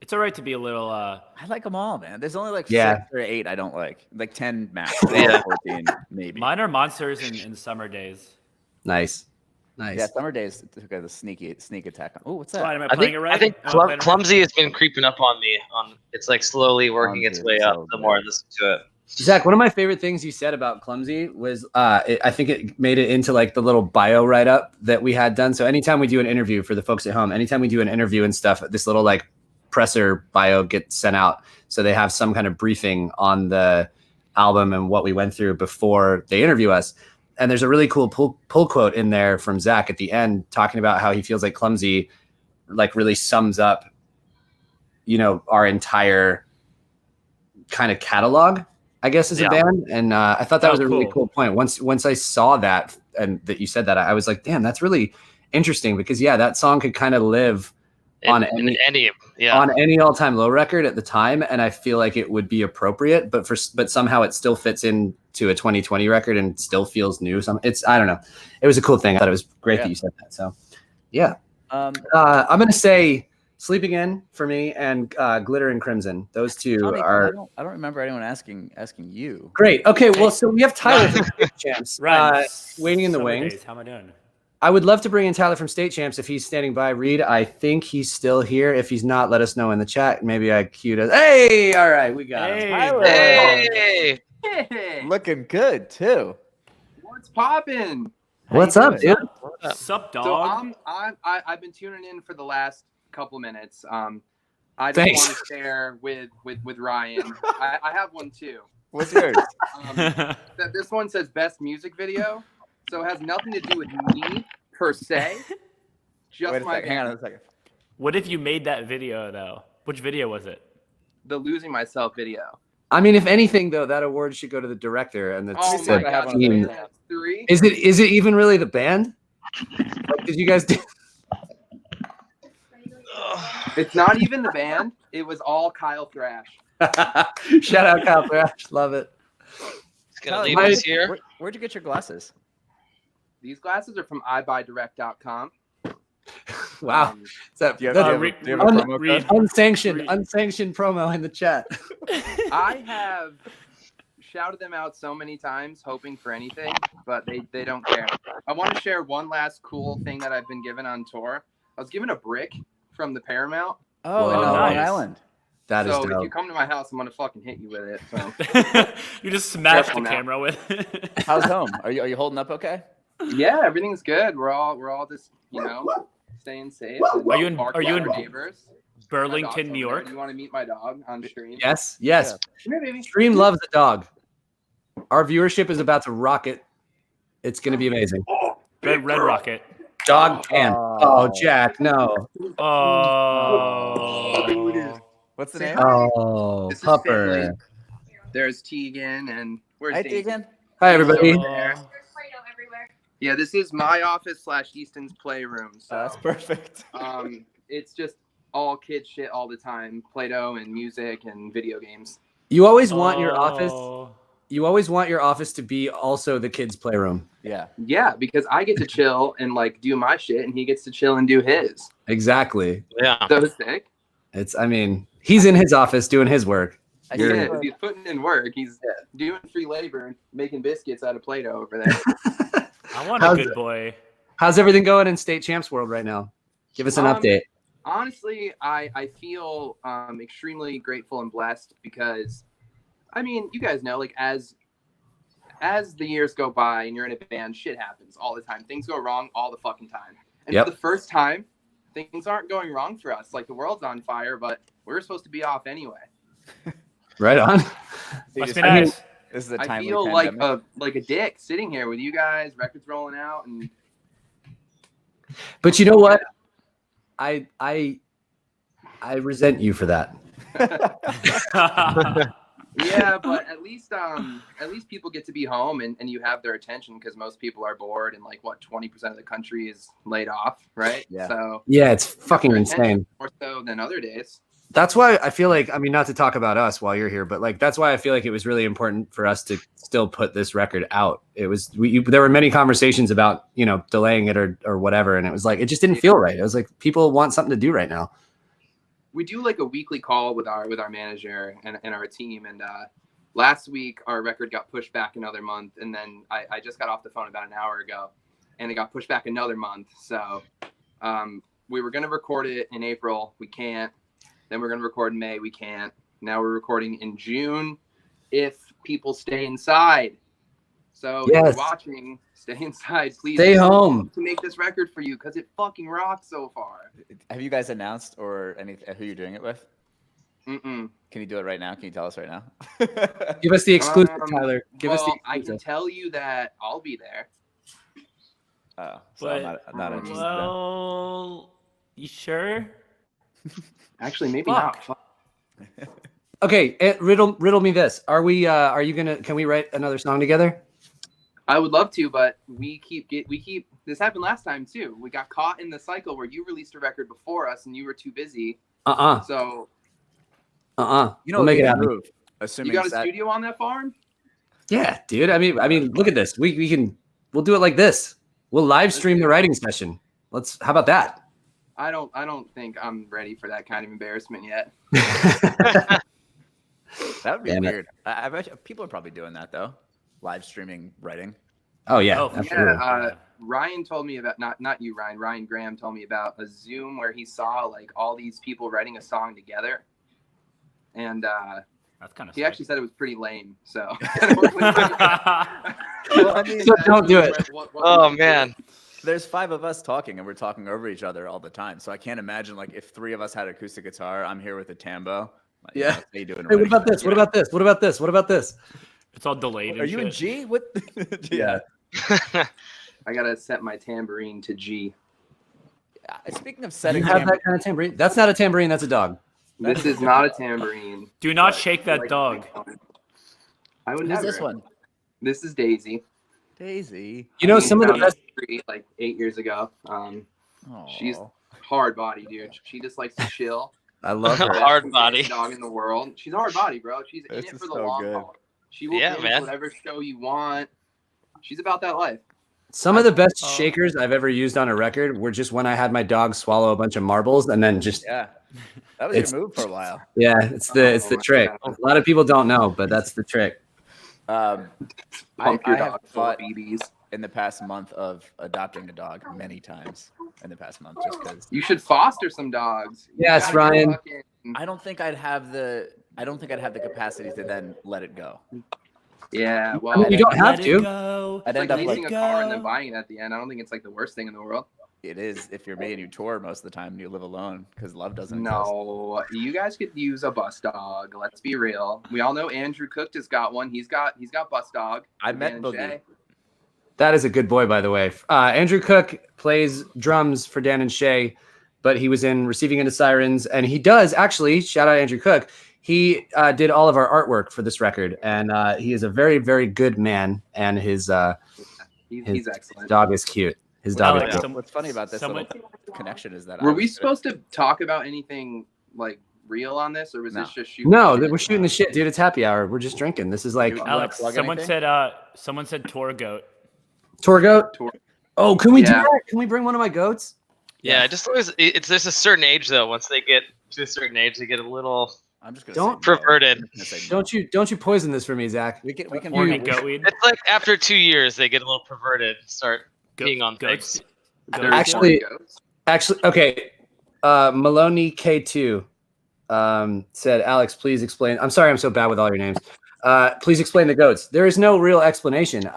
It's all right to be a little. I like them all, man. There's only like 6 or 8 I don't like 10 max. 14 maybe. Mine are Monsters and Summer Days. Nice. Yeah, Summer Days took a sneak attack. Oh, what's that? Am I playing it right? I think Clumsy has been creeping up on me. It's like slowly working its way up the more I listen to it. Zach, one of my favorite things you said about Clumsy was I think it made it into like the little bio write-up that we had done. So anytime we do an interview for the folks at home, anytime we do an interview and stuff, this little like presser bio gets sent out. So they have some kind of briefing on the album and what we went through before they interview us. And there's a really cool pull quote in there from Zach at the end talking about how he feels like Clumsy like really sums up, our entire kind of catalog, I guess, as a band. And I thought that was a really cool point. Once I saw that and that you said that, I was like, damn, that's really interesting, because that song could kind of live on any all-time low record at the time, and I feel like it would be appropriate, but somehow it still fits into a 2020 record and still feels new. I don't know. It was a cool thing. I thought it was great that you said that. So, I'm gonna say Sleeping In for me and Glitter and Crimson. Those two are. I don't remember anyone asking you. Great. Okay. Well, so we have Tyler from State Champs waiting in the wings. Days. How am I doing? I would love to bring in Tyler from State Champs if he's standing by. Reed, I think he's still here. If he's not, let us know in the chat. Maybe I queued us. Hey, all right, we got him. Hey. Looking good too. What's poppin'? What's up, dude? What's up, dog? So I've been tuning in for the last couple minutes. I just want to share with Ryan. I have one too. What's yours? This one says best music video. So it has nothing to do with me per se. Just hang on a second. What if you made that video though? Which video was it? The Losing Myself video. I mean, if anything though, that award should go to the director and the team. Is it even really the band? Like, did you guys do? It's not even the band. It was all Kyle Thrash. Shout out Kyle Thrash. Love it. It's gonna leave us here. Where'd you get your glasses? These glasses are from iBuyDirect.com. Wow. Do you have a promo code? Unsanctioned promo in the chat. I have shouted them out so many times, hoping for anything, but they don't care. I want to share one last cool thing that I've been given on tour. I was given a brick from the Paramount. Oh, in Long Island. That is dope. So if you come to my house, I'm gonna fucking hit you with it. So you just smashed the camera with it. How's home? Are you holding up okay? Yeah, everything's good. We're all just staying safe. Are you in neighbors? Burlington, New York? Do you want to meet my dog on stream? Yes. Come here, baby. Stream loves a dog. Our viewership is about to rocket. It's going to be amazing. Red Rocket. Dog champ. Oh, Jack, no. Oh. What's the Say name? hi. Oh, This is Finley. pupper. There's Tegan, and where's Hi, Daisy? Tegan. Hi, everybody. There. Yeah, this is my office / Easton's playroom. So That's perfect. it's just all kid shit all the time, Play-Doh and music and video games. You always want your office. Oh. You always want your office to be also the kids' playroom. Yeah. Yeah, because I get to chill and like do my shit, and he gets to chill and do his. Exactly. Yeah. So sick. I mean, he's in his office doing his work. I He see is. what- He's putting in work. He's doing free labor and making biscuits out of Play-Doh over there. I want How's a good it? boy. How's everything going in State Champs World right now? Give us an update. Honestly, I feel extremely grateful and blessed because, I mean, you guys know, like as the years go by and you're in a band, shit happens all the time. Things go wrong all the fucking time. And Yep. for the first time, things aren't going wrong for us. Like the world's on fire, but we're supposed to be off anyway. Right on. Must be I mean, nice. This is a I timely feel pandemic. like a dick sitting here with you guys, records rolling out, and But you know what? I resent you for that. yeah, but at least people get to be home and you have their attention because most people are bored and like 20% of the country is laid off, right? Yeah. So Yeah, it's fucking their attention insane. more so than other days. That's why I feel like, I mean, not to talk about us while you're here, but like, that's why I feel like it was really important for us to still put this record out. It was, there were many conversations about, you know, delaying it or whatever. And it was like, it just didn't feel right. It was like, people want something to do right now. We do like a weekly call with our manager and our team. And last week our record got pushed back another month. And then I just got off the phone about an hour ago and it got pushed back another month. So we were going to record it in April. We can't. Then we're going to record in May. We can't. Now we're recording in June if people stay inside. So if you're watching, stay inside, please. Stay home. To make this record for you because it fucking rocks so far. Have you guys announced or who you're doing it with? Mm-mm. Can you do it right now? Can you tell us right now? Give us the exclusive, Tyler. Give us the I can exclusive. tell you that I'll be there. Oh, so But, I'm not interested. then. well, you sure? Actually, maybe Fuck. not. Okay, riddle me this. Are you can we write another song together? I would love to, but we keep this happened last time too. We got caught in the cycle where you released a record before us and you were too busy. So You know, we'll make it happen. move, assuming you got a that- studio on that farm? Yeah, dude. I mean, look at this. We'll do it like this. We'll live stream the writing session. How about that? I don't think I'm ready for that kind of embarrassment yet. That would be Damn it. weird. I bet you, people are probably doing that though. Live streaming writing. Oh yeah, Oh, for absolutely. Yeah, Ryan told me about not you, Ryan. Ryan Graham told me about a Zoom where he saw like all these people writing a song together, and That's kind of. he actually said it was pretty lame. So Well, I mean, So don't do it. Oh man. there's 5 of us talking, and we're talking over each other all the time. So I can't imagine like if 3 of us had acoustic guitar. I'm here with a tambo. Like, Yeah. how you doing? Hey, what about this? What about this? What about this? What about this? It's all delayed. Are you in G? What? Yeah. I gotta set my tambourine to G. Speaking of You setting, have that kind of tambourine? That's not a tambourine. That's a dog. This is not a tambourine. Do not but shake that like- dog. I would who's never. this one? This is Daisy. Daisy. You know, We some of the found best. this tree, like 8 years ago. She's Aw. hard body, dude. She just likes to chill. I love her. Hard Best body. dog in the world. She's a hard body, bro. She's in This it is for the so long good. haul. She will Yeah, binge man. whatever show you want. She's about that life. Some of the best shakers I've ever used on a record were just when I had my dog swallow a bunch of marbles and then just Yeah, that was It's- your move for a while. yeah, it's the my trick. God. A lot of people don't know, but that's the trick. I Pump your have dog full of thought BBs. in the past month of adopting a dog many times in the past month, just because You should foster some dogs. You Yes, gotta Ryan. fucking- I don't think I'd have the capacity to then let it go. Yeah, I well, mean, you don't have Let to. it go. I'd it's end like up leasing like a car and then buying it at the end. I don't think it's like the worst thing in the world. it is if you're me and you tour most of the time and you live alone because love doesn't exist. No, you guys could use a bus dog. Let's be real. We all know Andrew Cook has got one. He's got bus dog. I met Dan Boogie. Jay. That is a good boy, by the way. Andrew Cook plays drums for Dan and Shay, but he was in Receiving Into Sirens, and he does actually, shout out Andrew Cook, he did all of our artwork for this record, and he is a very, very good man, and his excellent. Dog is cute. His dog is cute. What's funny about this little connection is that were we supposed to talk about anything like real on this, or was this just shooting? No, we're shooting the shit, dude. It's happy hour. We're just drinking. This is like Alex. Someone said tour goat. Tour goat. Oh, can we do that? Can we bring one of my goats? Yeah, just always. There's a certain age though. Once they get to a certain age, they get a little. I'm just gonna perverted. Don't you poison this for me, Zach? We can goat weed. It's like after 2 years, they get a little perverted. Start peeing on goats. Actually, okay. Maloney K2 said, Alex, please explain. I'm sorry, I'm so bad with all your names. Please explain the goats. There is no real explanation.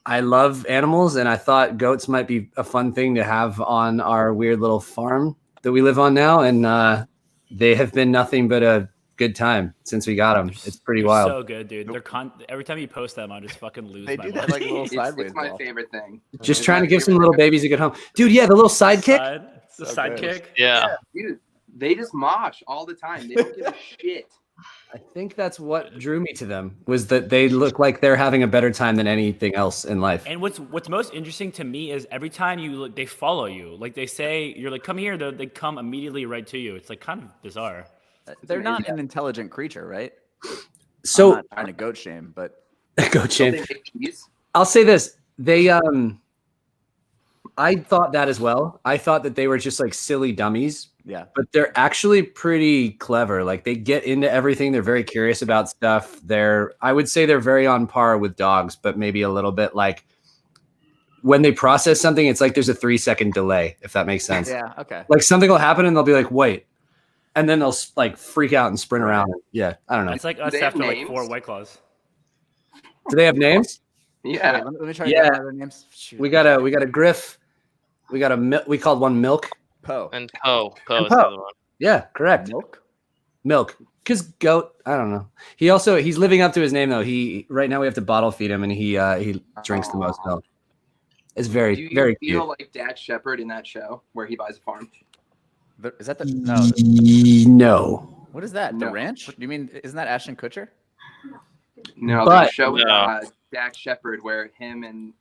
I love animals, and I thought goats might be a fun thing to have on our weird little farm that we live on now, and they have been nothing but a good time since we got them. It's pretty wild. So good, dude. They're every time you post them, I just fucking lose my mind. Like a little sideways. It's my favorite thing. Just trying to give some little babies a good home, dude. Yeah, the little sidekick. The sidekick. Yeah, dude. They just mosh all the time. They don't give a shit. I think that's what drew me to them, was that they look like they're having a better time than anything else in life. And what's most interesting to me is every time you look, they follow you. Like they say, you're like, come here. They come immediately right to you. It's like kind of bizarre. They're not an intelligent creature, right? So I'm not trying to goat shame, but goat shame. I'll say this: they I thought that as well. I thought that they were just like silly dummies. Yeah. But they're actually pretty clever. Like they get into everything. They're very curious about stuff. I would say they're very on par with dogs, but maybe a little bit like when they process something, it's like there's a 3-second delay, if that makes sense. Yeah. Okay. Like something will happen and they'll be like, wait. And then they'll like freak out and sprint around. Yeah. I don't know. It's like us after like 4 White Claws. Do they have names? Yeah. Let me try to get their names. Shoot. We got a Griff. We got we called one Milk. Poe. And Poe is the other one. Yeah, correct. Milk. Because goat, I don't know. He's living up to his name though. Right now we have to bottle feed him, and he drinks the most milk. It's very, Do you very feel cute. like Dax Shepard in that show where he buys a farm? Is that the No? What is that? The No. ranch? You mean isn't that Ashton Kutcher? No, But- the show with Dax Shepard where him and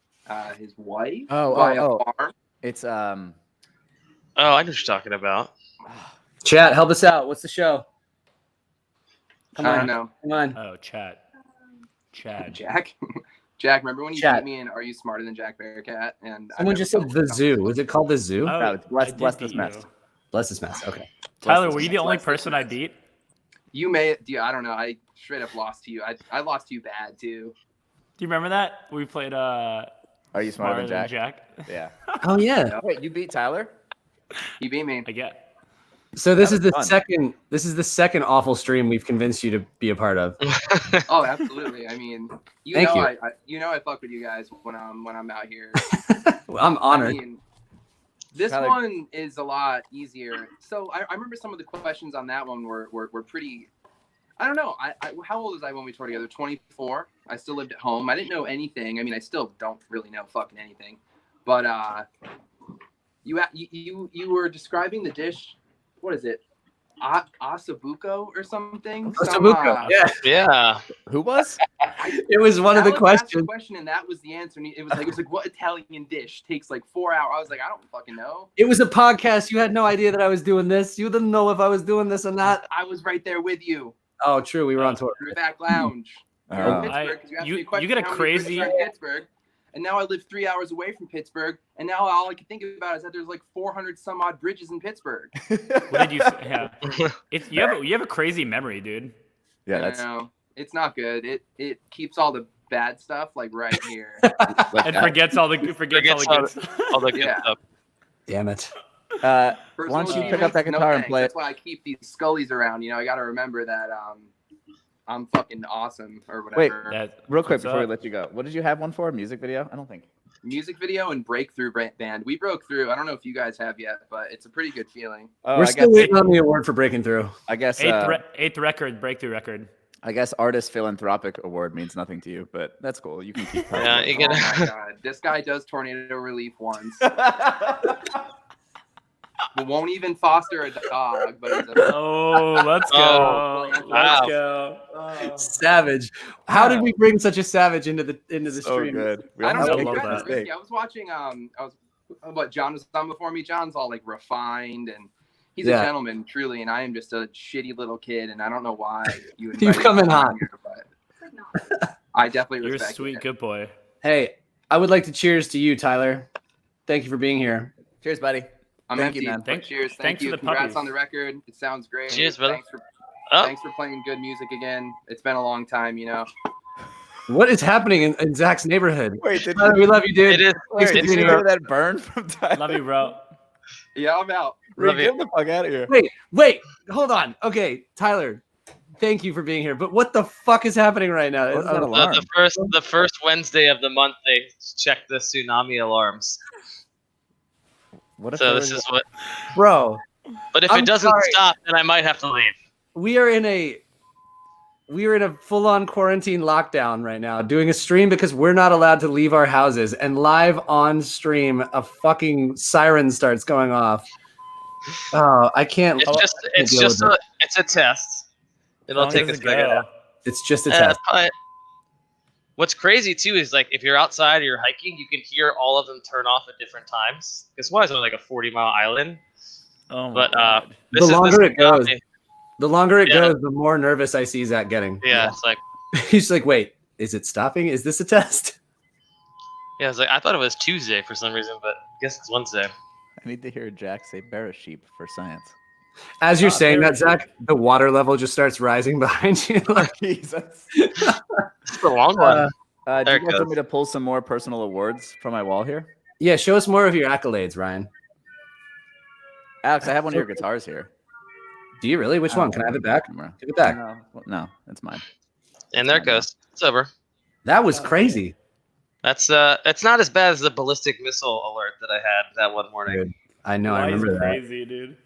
his wife buy Oh. a farm. It's Oh, I know what you're talking about. Chat, help us out. What's the show? Come I on. don't know. Come on. Oh, Chad. Jack. Jack, remember when you Chat. beat me in Are You Smarter Than Jack Bearcat? And I Someone never just said felt the like zoo. Was it called the zoo? Oh, No, it's I did Bless beat This Mess. you. Bless this mess. Okay. Tyler, were you the Bless only this person I mess. beat? You may. I don't know. I straight up lost to you. I lost to you bad too. Do you remember that? We played Are you smarter than Jack? Yeah. Oh yeah. Wait, you beat Tyler? You beat me. I get. So this is the fun. second. This is the second awful stream we've convinced you to be a part of. Oh, absolutely. I mean, Thank you. I fuck with you guys when I'm out here. Well, I'm honored. I mean, this Tyler- one is a lot easier. So I remember some of the questions on that one were pretty. I don't know. How old was I when we toured together? 24. I still lived at home. I didn't know anything. I mean, I still don't really know fucking anything. But you were describing the dish. What is it? Asabuco or something? Osabuco, yeah. Yeah. Who was? It was one of the Alex asked questions. a question, and that was the answer. And it was like, what Italian dish takes like 4 hours? I was like, I don't fucking know. It was a podcast. You had no idea that I was doing this. You didn't know if I was doing this or not. I was right there with you Oh, true. We were on tour. in the back lounge. Oh. In Pittsburgh, 'cause asked You- me a question, you get a how many crazy- bridges are in Pittsburgh, and now I live 3 hours away from Pittsburgh, and now all I can think about is that there's like 400 some odd bridges in Pittsburgh. What did you say? Yeah. You have a crazy memory, dude. Yeah, I that's know. It's not good. It keeps all the bad stuff like right here. like And that. forgets all the good stuff. All the good Yeah. stuff. Damn it. Why Personal don't you pick achievements, up that no guitar and thanks. play it? That's why I keep these Scullies around. You know, I got to remember that I'm fucking awesome or whatever. Real quick What's before we up? let you go, what did you have one for? A music video? I don't think. Music video and breakthrough band. We broke through. I don't know if you guys have yet, but it's a pretty good feeling. Oh, We're I still guess. waiting on the award for breaking through. I guess. Eighth record, breakthrough record. I guess Artist Philanthropic Award means nothing to you, but that's cool. You can keep Yeah, you Oh get. my god, this guy does tornado relief once. But won't even foster a dog, but he's a Oh, let's go. Oh, wow. Let's go. Savage. How did we bring such a savage into the so stream? good. We I don't almost know. I You made love guys that are that. risky. mistake. I was watching. What John was on before me. John's all like refined and he's Yeah. a gentleman, truly, and I am just a shitty little kid, and I don't know why you You invited come in me hot. on here, but I definitely You're a respect sweet it. good boy. Hey, I would like to cheers to you, Tyler. Thank you for being here. Cheers, buddy. I'm Thank you, empty, man. but Thank- cheers. Thank thanks for you. the Congrats puppies. on the record. It sounds great. Cheers, brother. Thanks for Oh, thanks for playing good music again. It's been a long time, you know. What is happening in Zach's neighborhood? Wait, did Tyler, we love you, dude. it is. Thanks for did being you here. hear that burn from Tyler? Love you, bro. Yeah, I'm out. Love Get you. the fuck out of here. Wait, hold on. Okay, Tyler, thank you for being here. But what the fuck is happening right now? What is that Uh, alarm? The first Wednesday of the month, they check the tsunami alarms. What if So there this was- is what. bro, But if I'm it doesn't sorry. stop, then I might have to leave. we are in a full-on quarantine lockdown right now, doing a stream because we're not allowed to leave our houses. And live on stream, a fucking siren starts going off. Oh, I can't. It's deal just with it's a test. How It'll long take does us it to figure it go? out. It's just a Yeah, test. but what's crazy too is like if you're outside or you're hiking, you can hear all of them turn off at different times. Because why is it like a 40-mile island? Oh my But god. this The is longer this it goes, tsunami. The longer it Yeah. goes, the more nervous I see Zach getting. Yeah, it's like He's like, wait, is it stopping? Is this a test? it's like I thought it was Tuesday for some reason, but I guess it's Wednesday. I need to hear Jack say bear a sheep for science. As you're saying there that, Zach, the water level just starts rising behind you. Jesus. It's the long one. Do There you it guys want goes. me to pull some more personal awards from my wall here? Yeah, show us more of your accolades, Ryan. Alex, I have one of your guitars here. Do you really? Which one? Can I have it back? Camera. Give it back. No, it's mine. And there it goes. It's over. That was crazy. That's it's not as bad as the ballistic missile alert that I had that one morning. Dude, I know. I Why is remember it that. crazy, dude?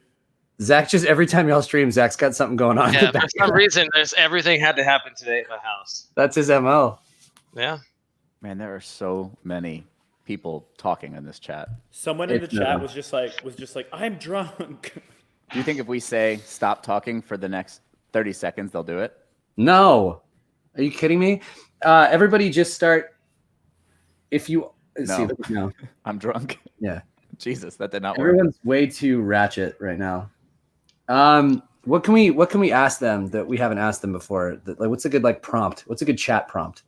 Zach, just every time y'all stream, Zach's got something going on. in Yeah, the for back. some reason, there's everything had to happen today at my house. That's his MO. Yeah. Man, there are so many people talking in this chat. Someone in the It's, chat was just like, I'm drunk. Do you think if we say stop talking for the next 30 seconds, they'll do it? No. Are you kidding me? Everybody just start. If you see, No. no. I'm drunk. Yeah. Jesus, that did not work. Everyone's way too ratchet right now. What can we ask them that we haven't asked them before? Like, what's a good prompt? What's a good chat prompt?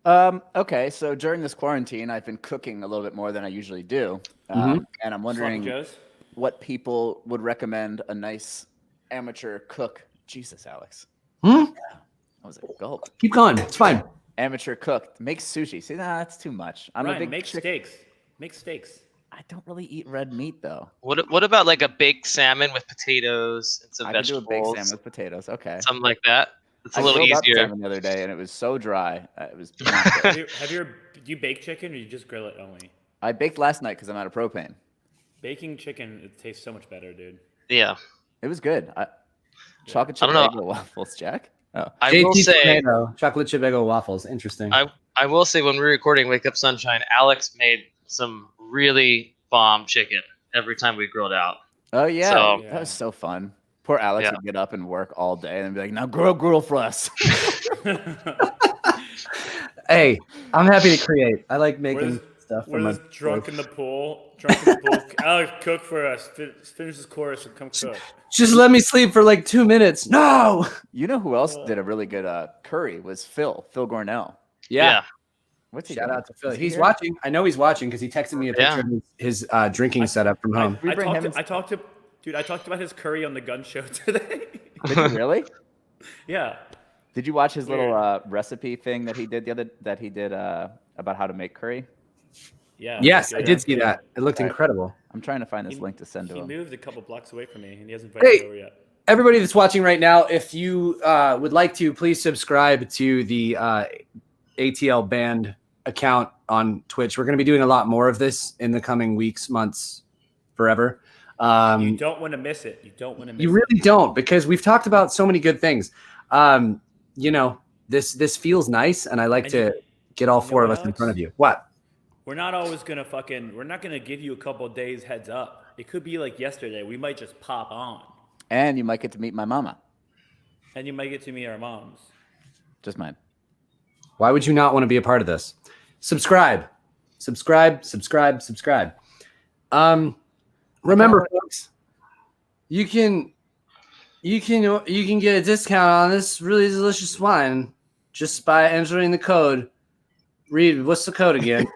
Okay, so during this quarantine, I've been cooking a little bit more than I usually do, and I'm wondering Sloppy Joes? what people would recommend a nice amateur cook. Jesus, Alex, Hmm? that was a gulp. Keep going. It's fine. Amateur cook makes sushi. See, nah, that's too much. I'm a Ryan, big make chick- steaks. Make steaks. I don't really eat red meat though. What about like a baked salmon with potatoes and some I could do a vegetables? baked salmon with potatoes. Okay. Something like that. It's a I little grilled up easier. salmon the other day, and it was so dry. It was. Not good. Do you bake chicken or you just grill it only? I baked last night because I'm out of propane. Baking chicken, it tastes so much better, dude. Yeah. It was good. Chocolate I chip don't know. Eggo waffles, Jack. Oh, I will JT say Tomato, chocolate chip Eggo waffles. Interesting. I will say when we were recording Wake Up Sunshine, Alex made some really bomb chicken every time we grilled out. oh yeah, So- that was so fun. Poor Alex Yeah. would get up and work all day and be like, "Now grill for us." Hey, I'm happy to create. I like making stuff. We're for my just drunk wife. in the pool. Drunk in the pool. Alex, cook for us. Finish this chorus and come cook. Just let me sleep for like 2 minutes. No. You know who else did a really good curry was Phil Gornell. Yeah. What's he Shout doing? out to Phil. Is he He's here? watching. I know he's watching because he texted me a picture of his drinking setup from home. We bring him I talked about his curry on the gun show today. Did you really? Yeah. Did you watch his little Weird. recipe thing that he did about how to make curry? Yeah. Yes, I Yeah. did see that. It looked All right. incredible. I'm trying to find this link to send to He him. moved a couple blocks away from me, and he hasn't invited Hey. me over yet. Everybody that's watching right now, if you would like to, please subscribe to the ATL Band account on Twitch. We're going to be doing a lot more of this in the coming weeks, months, forever. You don't want to miss it. You don't want to miss You it. really don't, because we've talked about so many good things. this feels nice, and I like to get all four of us in front of you. What? We're not always gonna we're not gonna give you a couple of days heads up. It could be like yesterday. We might just pop on. And you might get to meet my mama. And you might get to meet our moms. Just mine. Why would you not want to be a part of this? Subscribe. Remember, folks, you can get a discount on this really delicious wine just by entering the code. Reed, what's the code again?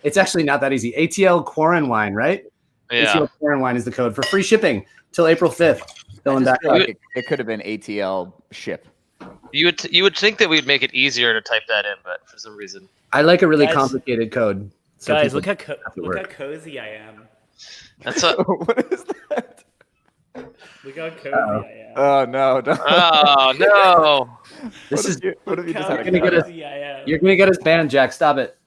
It's actually not that easy. ATL Quarren Wine, right? Yeah. ATL Quarren Wine is the code for free shipping till April 5th. Filling back up. It could have been ATL ship. You would think that we'd make it easier to type that in, but for some reason. I like a really complicated code. So guys, look people how cozy I am. That's a What is that? Look how cozy I am. Oh no! oh no. What have you just How had? cozy I am. You're gonna get us banned, Jack. Stop it.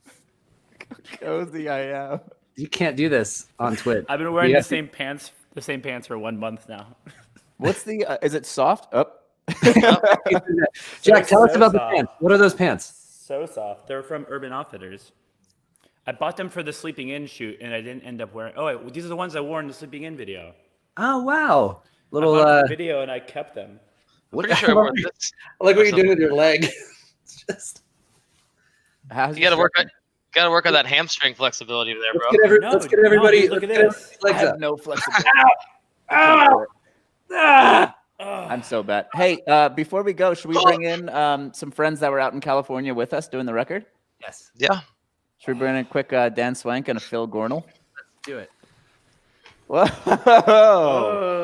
Cozy I am. You can't do this on Twitch. I've been wearing You the have to- same pants for 1 month now. What's the? Is it soft? Up. Jack, tell us so about the soft. pants. What are those pants? So soft. They're from Urban Outfitters. I bought them for the Sleeping In shoot, and I didn't end up wearing. Oh, wait, these are the ones I wore in the Sleeping In video. Oh wow, I little. bought the video, and I kept them. What Pretty sure I wore this. I like what you're doing with your leg. It's just. How's You gotta work on that hamstring flexibility there, bro. Let's get everybody. Look at let's this. get I legs have up. no flexibility. Oh. I'm so bad. Hey, before we go, should we bring in some friends that were out in California with us doing the record? Yes, Yeah. Should we bring in a quick Dan Swank and a Phil Gornell? do it. Whoa!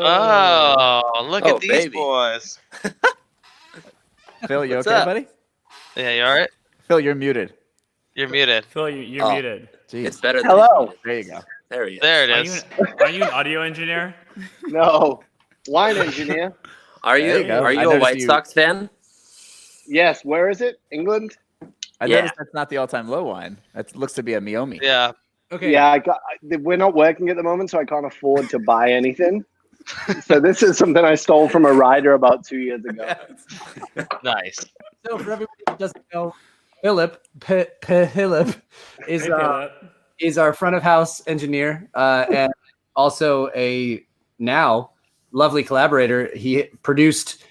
Oh, look at these baby. boys. Phil, you What's okay, up? buddy? Yeah, you all right? Phil, you're muted. You're muted. Phil, you're Oh. muted. Jeez. It's better than Hello. There you go. There he is. There it Are is. you an audio engineer? No, wine engineer. Are There you? you go. Are I you a noticed White you- Sox fan? Yes. Where is it? England. I Yeah. noticed that's not the all-time low wine. That looks to be a Miomi. Yeah. Okay. Yeah, we're not working at the moment, so I can't afford to buy anything. So this is something I stole from a rider about 2 years ago. Nice. So for everybody who doesn't know, Philip is our front of house engineer and also a now lovely collaborator. He produced,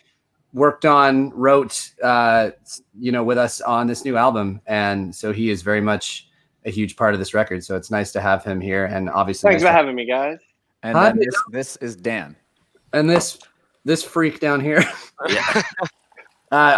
worked on, wrote, with us on this new album, and so he is very much a huge part of this record. So it's nice to have him here, and obviously, Thanks for having me, guys. And Hi. then this is Dan. and this freak down here Yeah.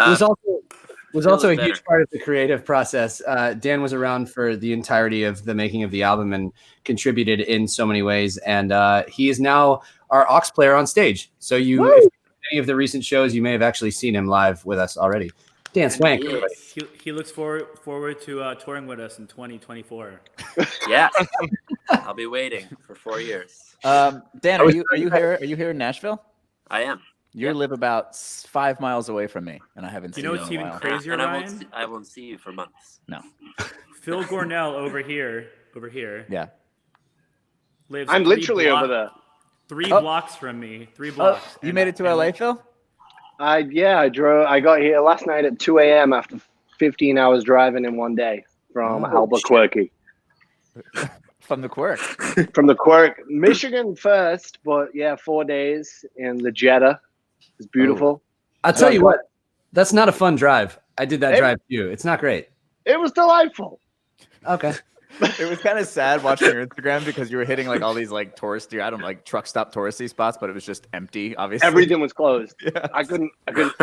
was also a better. huge part of the creative process. Dan was around for the entirety of the making of the album and contributed in so many ways. And he is now our aux player on stage. So if any of the recent shows, you may have actually seen him live with us already. Dan Swank. He is. He looks forward to touring with us in 2024. Yeah. I'll be waiting for 4 years. Dan, are you here? Are you here in Nashville? I am. You live about 5 miles away from me, and I haven't You seen know you what's in a even while. crazier, And Ryan? I won't see you for months. No. Phil Gornell over here, Yeah. lives. I'm 3 literally over there. 3 Oh. blocks from me. 3 Oh, blocks. you And made it to and- LA, Phil? I drove. I got here last night at 2 a.m. after 15 hours driving in one day from Oh, Albuquerque. From the Quirk. From the Quirk, Michigan first, but 4 days in the Jetta. It's beautiful. I'll tell you what, that's not a fun drive. I did that drive too. It's not great. It was delightful. Okay. It was kind of sad watching your Instagram because you were hitting like all these like touristy, I don't know, like truck stop touristy spots, but it was just empty, obviously. Everything was closed. Yeah. I couldn't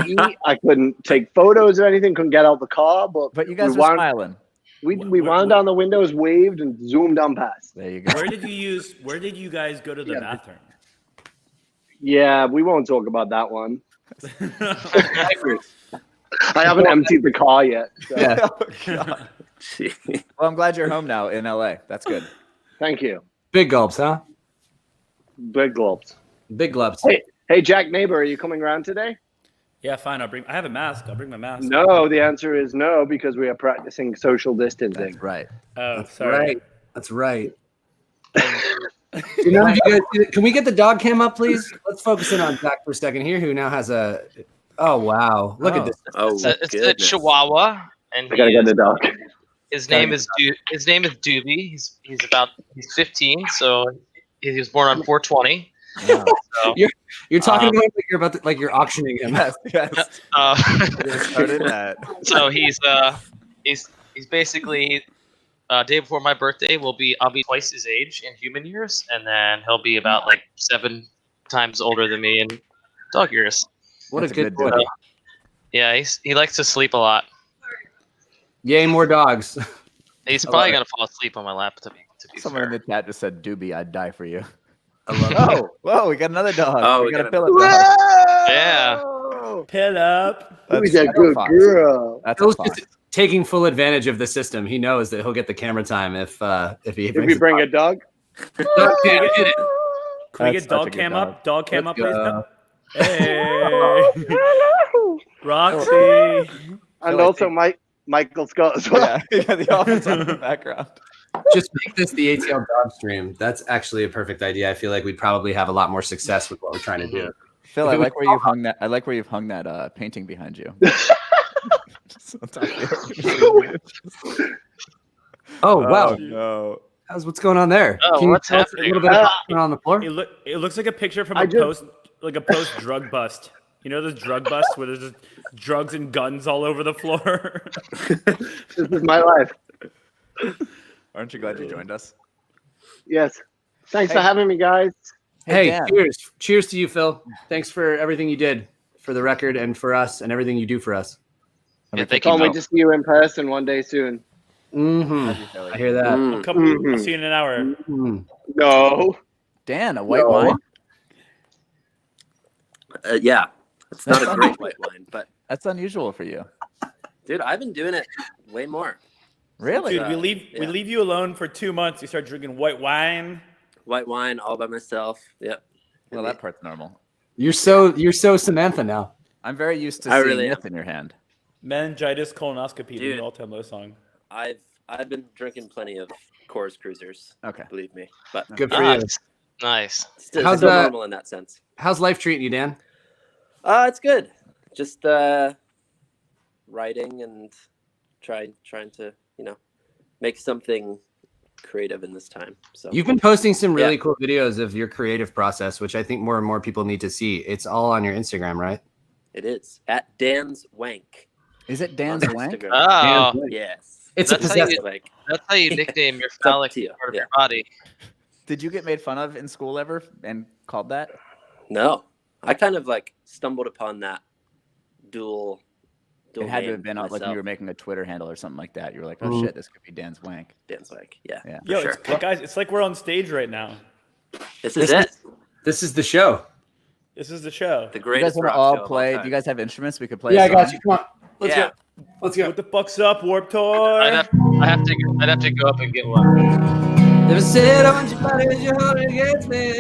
eat. I couldn't take photos or anything. Couldn't get out the car. But But you guys we were wound, smiling. we wound down the windows, waved, and zoomed on past. There you go. Where did you guys go to the bathroom? Yeah, we won't talk about that one. I haven't emptied the car yet. So. Yeah. Oh, God. Well, I'm glad you're home now in LA. That's good. Thank you. Big gulps, huh? Big globes. Big gulps. Hey, Jack Neighbor, are you coming around today? Yeah, fine. I have a mask. I'll bring my mask. No, the answer is no because we are practicing social distancing. That's right. Oh, That's sorry. right. That's right. Can we get the dog cam up, please? Let's focus in on Zach for a second here, who now has a Oh wow! Look at Oh. this. Oh, It's a goodness. Chihuahua, and I gotta get the dog. his name is Doobie. He's 15, so he was born on 420. Wow. So, You're talking about it like you're auctioning him. Yes, yes. Get started at. so he's basically day before my birthday I'll be twice his age in human years, and then he'll be about like 7 times older than me in dog years. What That's a good boy. dude. Yeah, he likes to sleep a lot. Yay, more dogs. He's I probably love gonna fall asleep on my lap. To be Someone in fair. the chat just said, "Doobie, I'd die for you." I love it. Oh, whoa, we got another dog. Oh, we we got a got Philip dog. Yeah. Pill up. Who's that good fox. girl? That's a Phil's fox. just taking full advantage of the system. He knows that he'll get the camera time if he If we bring a dog, dog cam. Hit it. Can we That's get such a dog good cam dog. up? Dog cam Let's up, please. go. Hey, Roxy. and like also Michael Scott as well. Yeah, you got the office on in the background. Just make this the ATL dog stream. That's actually a perfect idea. I feel like we'd probably have a lot more success with what we're trying to do. Phil, If I it was- like where you've hung that. I like where you've hung that painting behind you. Just on top here. Oh wow, no! what's going on there? Oh, Can you what's tell us happening? a little bit about what's going on the floor? It looks like a picture from I a just- post drug bust. You know those drug busts where there's just drugs and guns all over the floor. This is my life. Aren't you glad you joined us? Yes. Thanks for Hey. having me, guys. Hey, Dan. cheers to you, Phil. Thanks for everything you did for the record and for us and everything you do for us. Yeah, thank you. Can't Mo. wait to see you in person one day soon. Mm-hmm. Love you, Philly. I hear that. Mm. I'll see you in an hour. Mhm. No. Dan, a white No. wine. Yeah, it's not a great white wine, but That's unusual for you. dude, I've been doing it way more. Really? Dude, we Yeah. leave you alone for 2 months. You start drinking white wine. White wine all by myself. Yep. Well, that part's normal. You're so Samantha now. I'm very used to I seeing really this am. in your hand. Meningitis, colonoscopy, the Dude. new all-time low song. I've been drinking plenty of Coors Cruisers. Okay. Believe me, but Good for you. Nice. still, How's still that- normal in that sense. How's life treating you, Dan? It's good. Just writing and trying to make something creative in this time. So You've been posting some really Yeah. cool videos of your creative process, which I think more and more people need to see. It's all on your Instagram, right? it is at Dan's Wank. Is it on Dan's wank? Instagram. Oh, Dan's Wank. Yes. It's a That's how you- possessive. Like, that's how you nickname your up phallic to you, part of yeah. your body. Did you get made fun of in school ever and called that? no, I kind of like stumbled upon that dual. It had to name have been like when myself. you were making a Twitter handle or something like that. You were like, oh Mhm. shit, this could be Dan's wank. Dan's Wank. Yeah. Yeah. for Yo, sure. guys, it's like we're on stage right now. This This is it. This is the show. This is the show. The You guys greatest want to rock show all of all play? Do time. you guys have instruments we could play? Yeah, a I got song? you. Come on. Let's Yeah. go. Let's go. What the fuck's up, Warp Tour? I'd have to go up and get one. Never said I want your body as you hold it against me.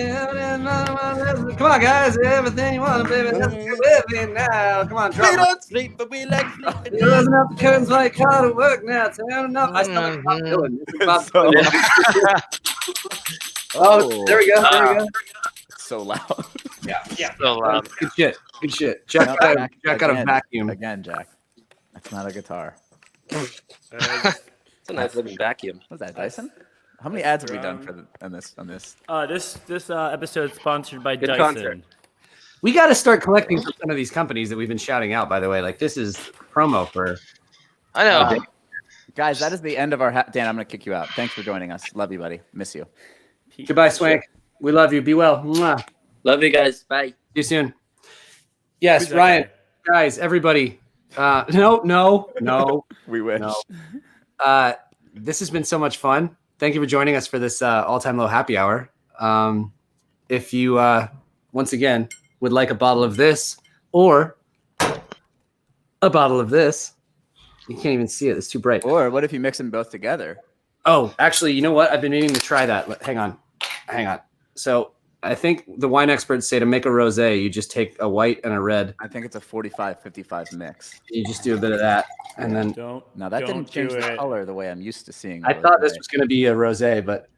Come on, guys. Everything you want, baby. Let's get with me now. Come on, We drop it. don't sleep, but we like sleeping. You're closing up the curtains while you call to work now. Turn enough. I sound like Bob Dylan. This is Bob It's so Dylan. loud. Oh, there we go. There we go. It's so loud. So loud. Good shit. Good shit. Jack No, got a again. vacuum. Again, Jack. That's not a guitar. It's a nice looking vacuum. What's that, Dyson? How many ads have we done for on this? This episode is sponsored by Good Dyson. concert. We got to start collecting from some of these companies that we've been shouting out, by the way. Like, this is promo for. I know. Guys, that is the end of our. Dan, I'm gonna kick you out. Thanks for joining us. Love you, buddy. Miss you. Goodbye, Swank. We love you. Be well. Mwah. See Love you guys. Bye. you soon. Yes, Who's that Ryan. guy? Guys, everybody. No. We wish. No. This has been so much fun. Thank you for joining us for this all-time low happy hour. If you, once again, would like a bottle of this or a bottle of this, you can't even see it. It's too bright. Or what if you mix them both together? Oh, actually, you know what? I've been meaning to try that. Hang on. So I think the wine experts say to make a rosé, you just take a white and a red. I think it's a 45-55 mix. You just do a bit of that, and then Now that Don't didn't change do the it. color the way I'm used to seeing. I thought this was going to be a rosé, but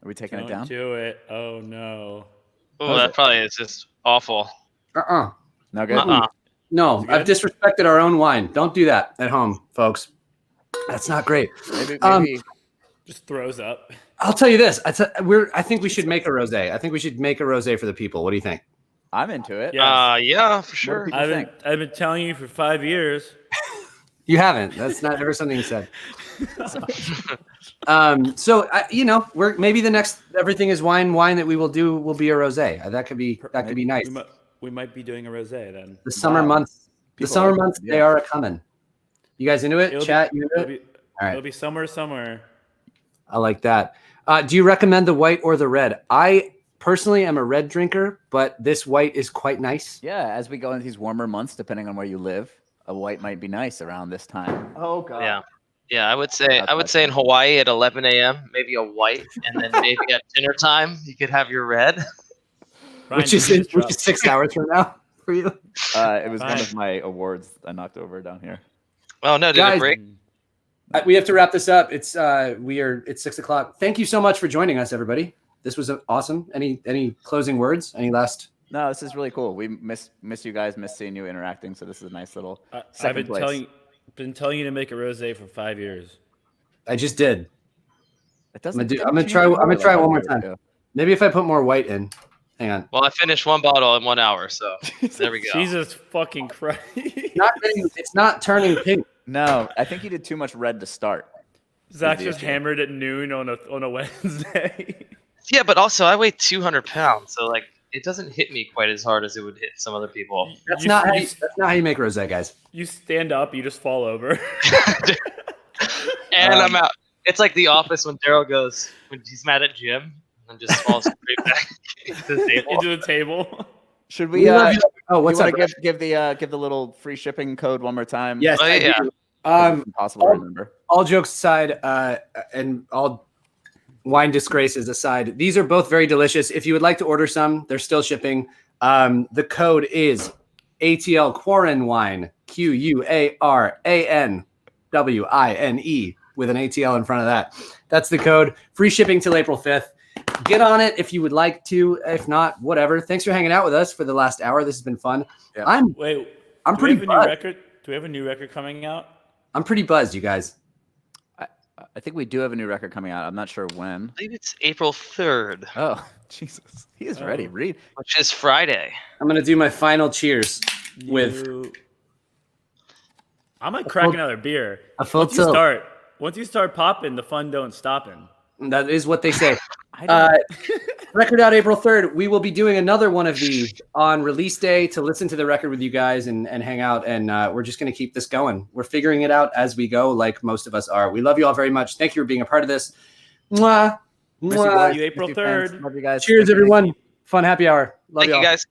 Are we taking Don't it down? do it. Oh no. Oh, that probably is just awful. uh-uh. No good. Uh-uh. No, I've disrespected our own wine. Don't do that at home, folks. That's not great. Maybe Just throws up. I'll tell you this. I think we should make a rosé. I think we should make a rosé for the people. What do you think? I'm into it. Yeah, for What do sure. people think? I've been telling you for 5 years. You haven't. That's not ever something you said. So we're maybe the next everything is wine that we will do will be a rosé. That could be nice. We might be doing a rosé then. The summer months. People the summer like it, months yeah. they are coming. You guys into it? Chat. You into it? All right. It'll be somewhere. I like that. Do you recommend the white or the red? I personally am a red drinker, but this white is quite nice. Yeah, as we go into these warmer months, depending on where you live, a white might be nice around this time. Oh god. Yeah. I would say in Hawaii at 11 a.m. maybe a white, and then maybe at dinner time you could have your red. Which is 6 hours from now for you. It was one of my awards I knocked over down here. Oh no, did Guys, it break? We have to wrap this up. It's 6 o'clock. Thank you so much for joining us, everybody. This was awesome. Any closing words? Any last? No, this is really cool. We miss you guys. Miss seeing you interacting. So this is a nice little second place. Been telling you to make a rosé for 5 years. I just did. It doesn't. I'm gonna try it one more time. Maybe if I put more white in. Hang on. Well, I finished one bottle in 1 hour, so there we go. Jesus fucking Christ! It's not turning pink. No, I think you did too much red to start. Zach's just hammered at noon on a Wednesday. Yeah, but also I weigh 200 pounds, so like it doesn't hit me quite as hard as it would hit some other people. That's not how you make rosé, guys. You stand up, you just fall over. And I'm out. It's like The Office when Daryl goes when he's mad at Jim and just falls straight back into the table. Should we? What's up? Give the little free shipping code one more time. Yes. Yeah. Impossible to remember. All jokes aside, and all wine disgraces aside, these are both very delicious. If you would like to order some, they're still shipping. The code is ATL Quarren Wine, QUARANWINE with an ATL in front of that. That's the code. Free shipping till April 5th. Get on it if you would like to. If not, whatever. Thanks for hanging out with us for the last hour. This has been fun. Yeah. I'm pretty buzzed. Do we have a new record coming out? I'm pretty buzzed, you guys. I think we do have a new record coming out. I'm not sure when. I believe it's April 3rd. Oh, Jesus. He is ready. Read. Which is Friday. I'm going to do my final cheers with... I might crack another beer. Once you start popping, the fun don't stopping. That is what they say. Record out April 3rd. We will be doing another one of these on release day to listen to the record with you guys and hang out. And we're just going to keep this going. We're figuring it out as we go, like most of us are. We love you all very much. Thank you for being a part of this. Mwah. Mwah. You April 3rd. Love you guys. Cheers, everyone. Fun happy hour. Love Thank you guys.